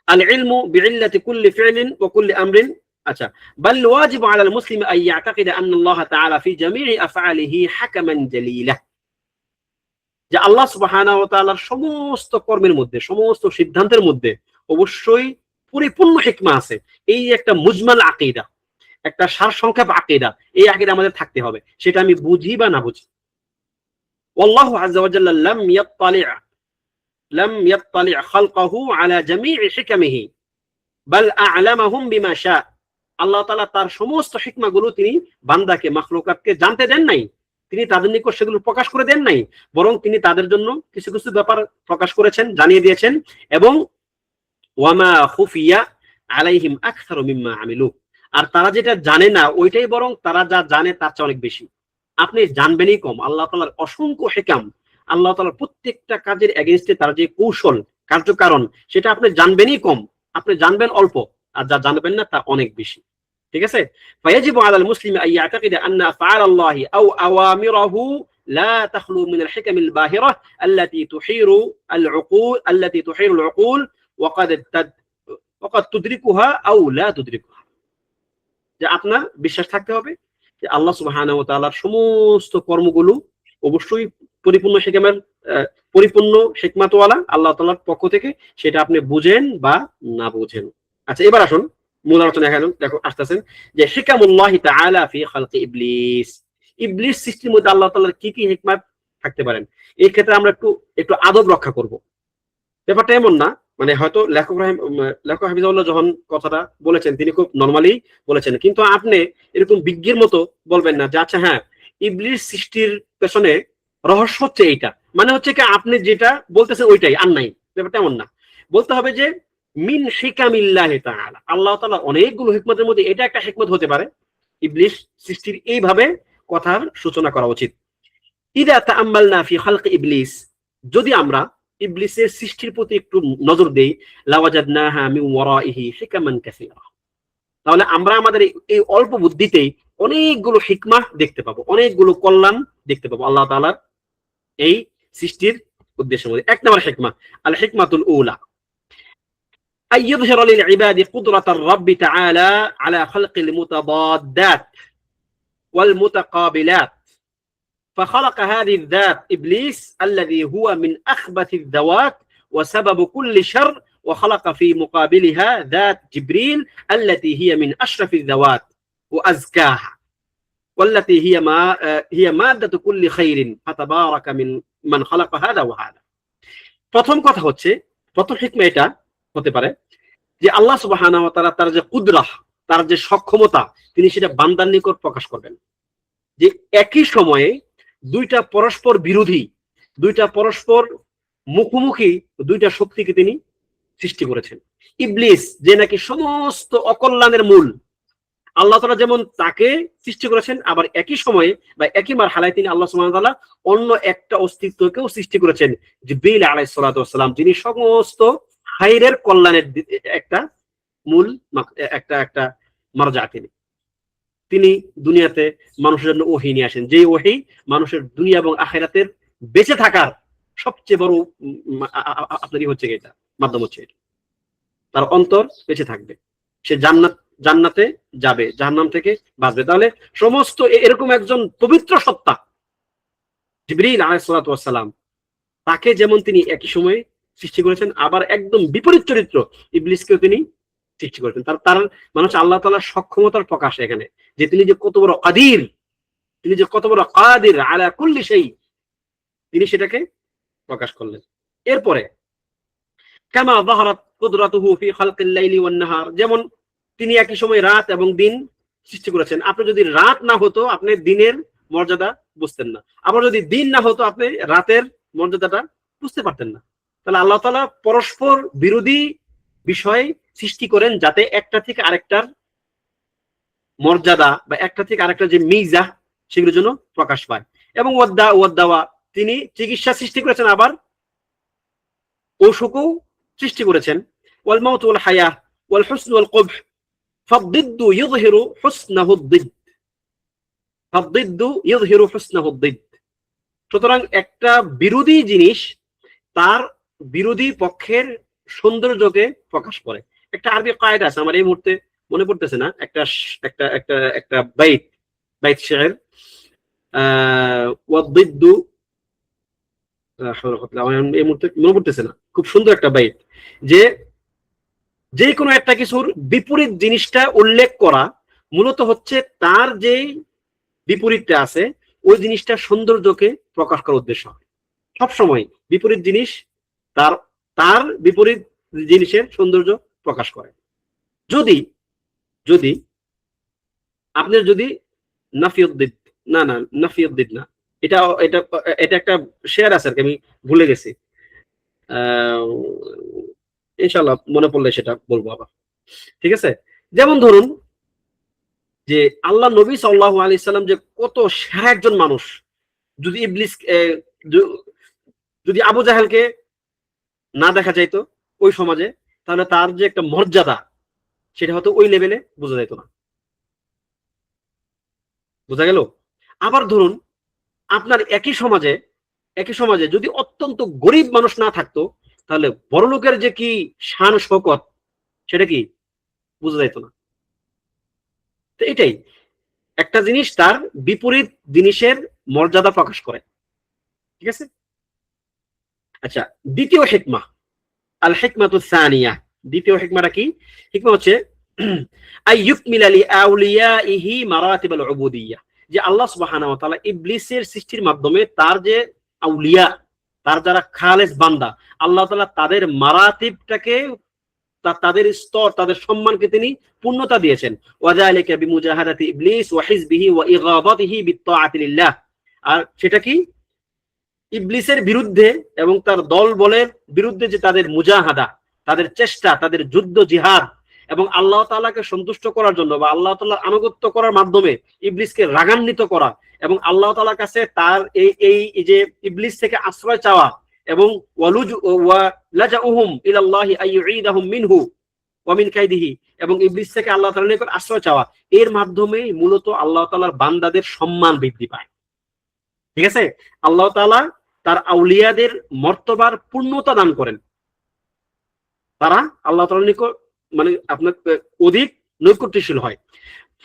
আল ইলমু বিইল্লাতি কুল্লি ফি'লিন ওয়া কুল্লি আমরিন আচ্ছা বাল ওয়াজিবু আলাল মুসলিম আন ইয়াতাকিদা আন্না আল্লাহ তাআলা ফি জামি'i আফআলিহি হাকামান জালিলা যে আল্লাহ সুবহানাহু ওয়া তাআলার সমস্ত কর্মের মধ্যে সমস্ত সিদ্ধান্তের মধ্যে অবশ্যই পরিপূর্ণ হিকমা আছে এই একটা মুজমাল আকীদা একটা সারসংক্ষেপ আকীদা এই আকীদা আমাদের থাকতে হবে সেটা আমি বুঝি বা না বুঝি والله عز وجل لم يطلع خلقه على جميع حكمه بل أعلمهم بما شاء আল্লাহ তাআলা তার সমস্ত হিকমাগুলো তিনি বান্দাকে মাখলুকাতকে জানতে দেন নাই তিনি তাদের নিকট সেগুলো প্রকাশ করে দেন নাই বরং তিনি তাদের জন্য কিছু কিছু ব্যাপার প্রকাশ করেছেন জানিয়ে দিয়েছেন এবং ওয়ামা খুফিয়া আলাইহিম আকসারু মিম্মা আমিলু আর তারা যেটা জানে না ওইটাই বরং তারা যা জানে তার চেয়ে অনেক বেশি আপনি জানবেনই কম আল্লাহ তাআলার অসংখ্য হিকাম আল্লাহ তাআলার প্রত্যেকটা কাজের এগেইনস্টে তার যে কৌশল কার্যকারণ সেটা আপনি জানবেনই কম আপনি জানবেন অল্প আর যা জানবেন না তা অনেক বেশি ঠিক আছে ফায়াজিবু আলাল মুসলিমি আন ইয়াতাকিদা আন্না আফআল আল্লাহি আও আওয়ামিরহু لا تخلو من الحكم الباهرة التي تحير العقول وقد تدركها أو لا تدركها যে আপনার বিশ্বাস থাকতে হবে যে আল্লাহ সুবহানাহু ওয়া তাআলার সমস্ত কর্মগুলো অবশ্যই পরিপূর্ণ হিকমতওয়ালা আল্লাহ তাআলার পক্ষ থেকে সেটা আপনি বুঝেন বা না বুঝেন আচ্ছা এবার আসুন মূল আলোচনা এখন দেখো আসতেছেন যে হিকামুল্লাহি তাআলা ফি খালকি ইবলিস সৃষ্টির মধ্যে আল্লাহ তাআলার কি কি হিকমত থাকতে পারেন এই ক্ষেত্রে আমরা একটু আদব রক্ষা করব ব্যাপারটা এমন না মানে হয়তো লেখক হাফিজাহুল্লাহ যখন কথাটা বলেছেন তিনি খুব নরমালি বলেছেন কিন্তু আপনি এরকম বিজ্ঞের মতো বলবেন না যে আচ্ছা হ্যাঁ ইবলিস সৃষ্টির পেছনে রহস্য হচ্ছে এইটা মানে হচ্ছে কি আপনি যেটা বলতেছেন ওইটাই আর নাই ব্যাপারটা এমন না বলতে হবে যে মিন হিকামিল্লাহি তাআলা আল্লাহ তাআলা অনেকগুলো হিকমতের মধ্যে এটা একটা হিকমত হতে পারে ইবলিস সৃষ্টির এইভাবে কথার সূচনা করা উচিত ইদা তাআম্মালনা ফি খালকি ইবলিস যদি আমরা ইবলিসের সৃষ্টির প্রতি একটু নজর দেই লাওয়াজাদনাহা মিন ওয়ারাইহি হিকামান কাসীরা তাহলে আমরা আমাদের এই অল্প বুদ্ধিতেই অনেকগুলো হিকমা দেখতে পাবো অনেকগুলো কল্যাণ দেখতে পাবো আল্লাহ তাআলার এই সৃষ্টির উদ্দেশ্যের মধ্যে এক নম্বর হিকমা আল হিকমাতুল উলা আইয়ুযহিরা লিল ইবাদি কুদরাতার রাব্বি তাআলা আলা খালকিল মুতাদাদ্দাত ওয়াল মুতাকাবিলাত فخلق هذه الذات إبليس الذي هو من أخبث الذوات وسبب كل شر وخلق في مقابلها ذات جبريل التي هي من أشرف الذوات وأزكاها والتي هي مادة كل خير فتبارك من خلق هذا وهذا প্রথম কথা হচ্ছে প্রথম হিকমা এটা হতে পারে যে আল্লাহ সুবহানাহু ওয়া তাআলা তার যে কুদরাহ তার যে সক্ষমতা তিনি সেটা বান্দার নিকট প্রকাশ করবেন যে একই সময়ে দুইটা পরস্পর বিরোধী দুইটা পরস্পর মুখোমুখি দুইটা শক্তিকে তিনি সৃষ্টি করেছেন ইবলিস যে নাকি সমস্ত অকল্যাণের মূল আল্লাহ তাআলা যেমন তাকে সৃষ্টি করেছেন, আবার একই সময়ে বা একই মারহালায় তিনি আল্লাহ সুবহানাহু ওয়া তাআলা অন্য একটা অস্তিত্বকেও সৃষ্টি করেছেন, জিবরিল আলাইহিস সালাতু ওয়াস সালাম, যিনি সমস্ত খাইরের কল্যাণের একটা মূল একটা একটা মারজা। তিনি দুনিয়াতে মানুষের জন্য ওহী নিয়ে আসেন, যে ওহী মানুষের দুনিয়া এবং আখিরাতের বেঁচে থাকার সবচেয়ে বড় আপনারই হচ্ছে এটা মাধ্যম হচ্ছে এটা। তার অন্তর বেঁচে থাকবে, সে জান্নাতে যাবে, জাহান্নাম থেকে বাঁচবে। তাহলে সমস্ত এরকম একজন পবিত্র সত্তা জিবরিল আলাইহিস সালাতু ওয়াস সালাম, তাকে যেমন তিনি একই সময়ে সৃষ্টি করেছেন, আবার একদম বিপরীত চরিত্র ইবলিসকেও তিনি সৃষ্টি করেছেন। তার মানুষ আল্লাহ তাআলার সক্ষমতার প্রকাশ এখানে, যে তিনি যে কত বড় কাদির, তিনি যে কত বড় কাদির আলা কুল্লি শাই, তিনি সেটাকে প্রকাশ করলেন। এরপরে কামা যাহারাত কুদরাতুহু ফি খালকিল লাইলি ওয়ান নাহার, যেমন তিনি একই সময় রাত এবং দিন সৃষ্টি করেছেন। আপনি যদি রাত না হতো আপনি দিনের মর্যাদা বুঝতেন না, আবার যদি দিন না হতো আপনি রাতের মর্যাদাটা বুঝতে পারতেন না। তাহলে আল্লাহ তাআলা পরস্পর বিরোধী বিষয় সৃষ্টি করেন, যাতে একটা থেকে আরেকটার মর্যাদা বা একটা থেকে আরেকটা যে মিজা সেগুলোর জন্য প্রকাশ পায়। এবং ওয়াদ্দাওয়া, তিনি চিকিৎসা সৃষ্টি করেছেন, আবার অসুখও সৃষ্টি করেছেন। ওয়াল মাউত ওয়াল হায়া ওয়াল হুসন ওয়াল কুবহ ফাদ্দিদ্দু ইযহিরু হুসনাহু দ্দিদ, ফাদ্দিদ্দু ইযহিরু হুসনাহু দ্দিদ। সুতরাং একটা বিরোধী জিনিস তার বিরোধী পক্ষের সৌন্দর্যকে প্রকাশ করে। একটা আরবি কায়দা আছে, আমার এই মুহূর্তে মনে পড়তেছে না, একটা একটা একটা একটা বাইত শের, ওয়াদ্দিদ্দু, এই মুহূর্তে মনে পড়তেছে না, খুব সুন্দর একটা বাইত, যে কোনো একটা কিছুর বিপরীত জিনিসটা উল্লেখ করা মূলত হচ্ছে তার যে বিপরীতটা আছে ওই জিনিসটার সৌন্দর্যকে প্রকাশ করার উদ্দেশ্য। সবসময় বিপরীত জিনিস তার তার বিপরীত জিনিসের সৌন্দর্য প্রকাশ করে। যদি যদি আপনার যদি নাফিউদ্দিদ, না নাফিউদ্দিদ না, এটা এটা এটা একটা শেয়ার আছে আর কি, আমি ভুলে গেছি, ইনশাআল্লাহ মনে পড়লে সেটা বলবো আবার, ঠিক আছে। যেমন ধরুন যে আল্লাহ নবী সাল্লাল্লাহু আলাইহি সাল্লাম যে কত সেরা একজন মানুষ, যদি ইবলিস যদি আবু জাহেলকে না দেখা যাইতো ওই সমাজে, তাহলে তার যে একটা মর্যাদা সেটা হয়তো ওই লেভেলে বোঝা যাইতো না। বোঝা গেল? আবার ধরুন আপনার একই সমাজে যদি অত্যন্ত গরিব মানুষ না থাকতো, তাহলে বড় লোকের যে কি শান শৌকত সেটা কি বোঝা যাইতো না। তো এটাই, একটা জিনিস তার বিপরীত জিনিসের মর্যাদা প্রকাশ করে, ঠিক আছে। আচ্ছা, দ্বিতীয় হিকমা, আল হিকমাতু সানিয়া, দ্বিতীয় হিকমাটা কি? হিকমা হচ্ছে আইয়ুকমিলা লিআউলিয়াইহি মারাতিবাল উবুদিয়্যাহ, যে আল্লাহ সুবহানাহু ওয়া তাআলা ইবলিসের সৃষ্টির মাধ্যমে তার যে আউলিয়া, তার যারা খালেস বান্দা, আল্লাহ তাআলা তাদের মারাতিবটাকে, তাদের স্তর, তাদের সম্মানকে তিনি পূর্ণতা দিয়েছেন। ওয়াযালিকা বিমুজাহাদাতি ইবলিস ওয়া হিজবিহি ওয়া ইগাদাতিহি বিত্তাআতি লিল্লাহ, আর সেটা কি ইবলিসের বিরুদ্ধে এবং তার দল বলের বিরুদ্ধে যে তাদের মুজাহাদা, তাদের চেষ্টা, তাদের যুদ্ধ জিহাদ, এবং আল্লাহ তাআলাকে সন্তুষ্ট করার জন্য বা আল্লাহ তাআলার আনুগত্য করার মাধ্যমে ইবলিসকে রাগান্বিত করা, এবং আল্লাহ তাআলার কাছে তার এই যে ইবলিস থেকে আশ্রয় চাওয়া, এবং ওয়ালাজাউহুম ইলাল্লাহি আইয়ুঈদাহুম মিনহু ওয়া মিন কাইদিহি, এবং ইবলিস থেকে আল্লাহ তাআলার নিকট আশ্রয় চাওয়া, এর মাধ্যমে মূলত আল্লাহ তাআলার বান্দাদের সম্মান বৃদ্ধি পায়, ঠিক আছে। আল্লাহ তাআলা তার আউলিয়াদের মর্তবার পূর্ণতা দান করেন, তারা আল্লাহ তাআলার নিকট মানে আপনার অধিক নৈকট্যশীল হয়।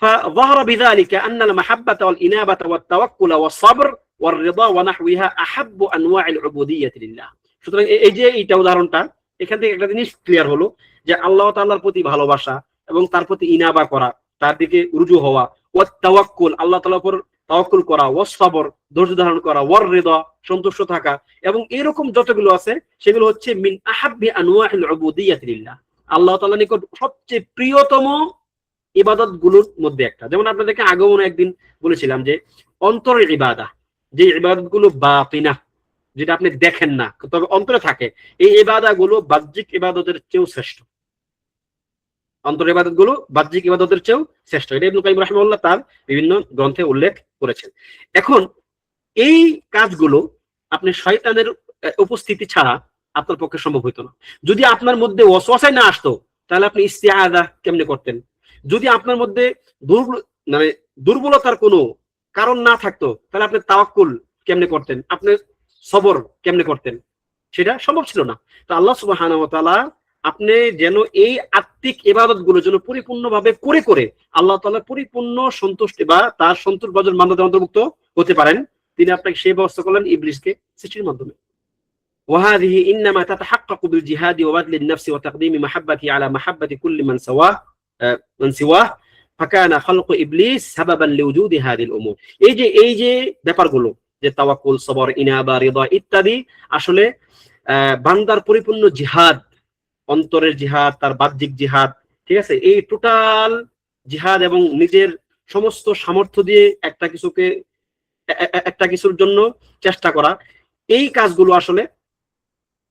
فظهر بذلك أن المحبة والإنابة والتوكل والصبر والرضا ونحوها أحب أنواع العبودية لله। সুতরাং এই যে এইটা উদাহরণটা, এখান থেকে একটা জিনিস ক্লিয়ার হলো যে আল্লাহ তাআলার প্রতি ভালোবাসা এবং তার প্রতি ইনাবা করা, তার দিকে রুজু হওয়া, ওয়াত তাওয়াক্কুল, আল্লাহ তাআলার উপর তাওয়াক্কুল করা, ওয়াস সবর, ধৈর্য ধারণ করা, ওয়ার রিদা, সন্তুষ্ট থাকা, এবং এরকম যতগুলো আছে সেগুলো হচ্ছে মিন আহাব্বি আনওয়াইল উবুদিয়্যাতি লিল্লাহ, আল্লাহ তাআলার নিকট সবচেয়ে প্রিয়তম ইবাদত গুলোর মধ্যে একটা। যেমন আপনাদেরকে আগেও একদিন বলেছিলাম যে অন্তরের ইবাদা, যে ইবাদত গুলো বাতিনা, যেটা আপনি দেখেন না তবে অন্তরে থাকে, এই ইবাদা গুলো বাহ্যিক ইবাদতের চেয়েও শ্রেষ্ঠ। অন্তরের ইবাদত গুলো বাহ্যিক ইবাদতের চেয়েও শ্রেষ্ঠ। এটা ইবনে কাইয়িম রাহিমাহুল্লাহ তার বিভিন্ন গ্রন্থে উল্লেখ করেছেন। এখন এই কাজগুলো আপনি শয়তানের উপস্থিতি ছাড়া আপনার পক্ষে সম্ভব হইতো না। যদি আপনার মধ্যে ওয়াসওয়াসা না আসতো তাহলে আপনি ইস্তিআযা কেমনে করতেন? যদি আপনার মধ্যে মানে দুর্বলতার কোনো কারণ না থাকতো তাহলে আপনি তাওয়াক্কুল কেমনে করতেন? আপনি সবর কেমনে করতেন? সেটা সম্ভব ছিল না। তো আল্লাহ সুবহানাহু ওয়া তাআলা আপনি যেন এই আত্মিক ইবাদত গুলো যেন পরিপূর্ণভাবে করে করে আল্লাহ তাআলা পরিপূর্ণ সন্তুষ্টি বা তার সন্তুষ্ট ভাজন বান্দাদের অন্তর্ভুক্ত হতে পারেন, তিনি আপনাকে সেই ব্যবস্থা করলেন ইবলিসকে সৃষ্টির মাধ্যমে। وهذه إنما تتحقق بالجهاد وبذل النفس وتقديم محبته على محبة كل من سواه فكان خلق إبليس سببا لوجود هذه الأمور। এই যে ব্যাপারগুলো যে তাওয়াক্কুল, সবর, ইনাবা, রিদা ইত্যাদি আসলে বান্দার পরিপূর্ণ জিহাদ, অন্তরের জিহাদ, তার বাহ্যিক জিহাদ, ঠিক আছে, এই টোটাল জিহাদ এবং নিজের সমস্ত সামর্থ্য দিয়ে একটা কিছুর জন্য চেষ্টা করা, এই কাজগুলো আসলে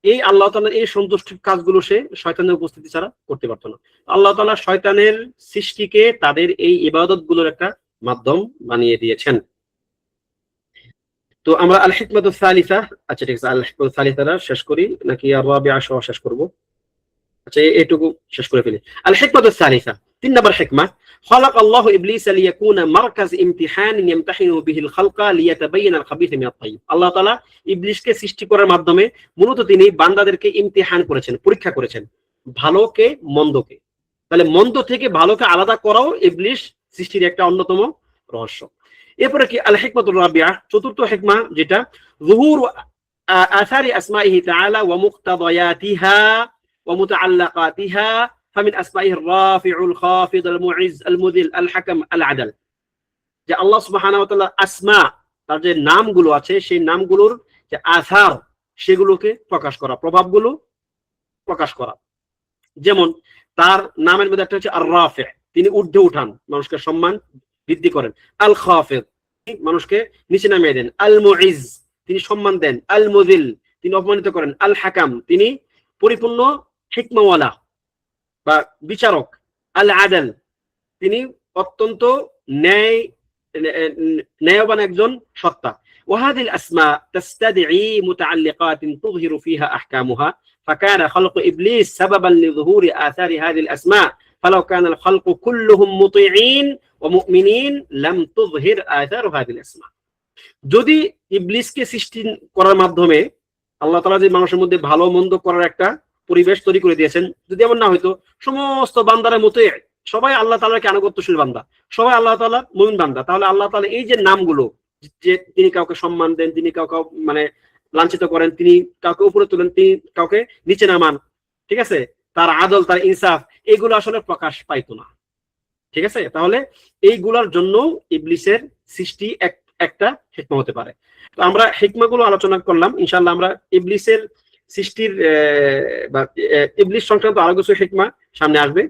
এই আল্লাহ তাআলার এই সন্তুষ্টির কাজগুলো সে শয়তানের উপস্থিতি ছাড়া করতে পারতো না। আল্লাহ তাআলা শয়তানের সৃষ্টিকে তাদের এই ইবাদত গুলোর একটা মাধ্যম বানিয়ে দিয়েছেন। তো আমরা আল হিকমাতুস সালিসা, আচ্ছা ঠিক আছে, আল হিকমাতুস সালিসাটা শেষ করি নাকি আর রাবিআ সহ শেষ করব? আচ্ছা এইটুকু শেষ করে ফেলি। আল হিকমাতুস সালিসা, 3 নম্বর হিকমা, خلق الله ابليس ليكون مركز امتحان يمتحن به الخلق ليتبين الخبيث من الطيب। আল্লাহ তাআলা ইবলিসকে সৃষ্টি করার মাধ্যমে মূলত তিনি বান্দাদেরকে ইমতিহান করেছেন, পরীক্ষা করেছেন, ভালোকে মন্দকে। তাহলে মন্দ থেকে ভালোকে আলাদা করাও ইবলিস সৃষ্টির একটা অন্যতম রহস্য। এরপরে কি আল হিকমাতুর রাবিআ, চতুর্থ হিকমা, যেটা যুহুর আসারি আসমাইহি তাআলা ওয়া মুক্তাদায়াতিহা ওয়া মুতাআল্লাকাতিহা فمن أسمائه الرافع الخافض المعز المذل الحكم العدل। যে আল্লাহ সুবহানাহু ওয়া তাআলা আসমা, তার যে নামগুলো আছে সেই নামগুলোর যে আসার সেগুলোকে প্রকাশ করা, প্রভাবগুলো প্রকাশ করা। যেমন তার নামের মধ্যে একটা হচ্ছে আর রাফি, তিনি ঊর্ধ্বে উঠান, মানুষকে সম্মান বৃদ্ধি করেন। আল খাফিদ, মানুষকে নিচে নামিয়ে দেন। আল মুইজ, তিনি সম্মান দেন। আল মুযিল, তিনি অপমানিত করেন। আল হাকাম, তিনি পরিপূর্ণ হিকমাওয়ালা বা বিচারক। আল আদল, তিনি অত্যন্ত ন্যায়বান একজন সত্তা। وهذه الأسماء تستدعي متعلقات تظهر فيها أحكامها فكان خلق إبليس سببا لظهور آثار هذه الأسماء فلو كان الخلق كلهم مطيعين ومؤمنين لم تظهر آثار هذه الأسماء। যদি ইবলিসকে সৃষ্টি করার মাধ্যমে আল্লাহ তাআলা যে মানুষের মধ্যে ভালো মন্দ করার একটা পরিবেশ তৈরি করে দিয়েছেন, যদি এমন না হয়তো সমস্ত বান্দারা মতে সবাই আল্লাহ তাআলাকে আনুগত্যশীল বান্দা, সবাই আল্লাহ তাআলা মুমিন বান্দা, তাহলে আল্লাহ তাআলা এই যে নামগুলো, যে তিনি কাউকে সম্মান দেন, তিনি কাউকে মানে লাঞ্ছিত করেন, তিনি কাউকে উপরে তোলেন, তিনি কাউকে নিচে নামান, ঠিক আছে, তার আদল, তার ইনসাফ, এইগুলো আসলে প্রকাশ পাইতো না। ঠিক আছে, তাহলে এইগুলোর জন্য ইবলিসের সৃষ্টি একটা হিকমা হতে পারে। তো আমরা হিকমাগুলো আলোচনা করলাম। ইনশাআল্লাহ আমরা ইবলিসের সৃষ্টির বা ইবলিস সংক্রান্ত আরো কিছু হিকমা সামনে আসবে,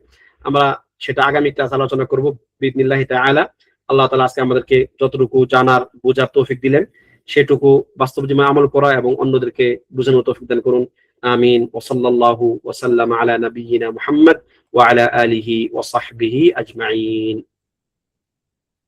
আমরা সেটা আগামী ক্লাস আলোচনা করব বিইذনিল্লাহি তাআলা। আল্লাহ তাআলা আজকে আমাদেরকে যতটুকু জানার বোঝার তৌফিক দিলেন সেটুকু বাস্তব জীবনে আমল করা এবং অন্যদেরকে বোঝানোর তৌফিক দান করুন। আমিন। ওয়া সাল্লাল্লাহু ওয়া সাল্লামা আলা নাবিয়িনা মুহাম্মদ ওয়া আলা আলিহি ওয়া সাহবিহি আজমাইন।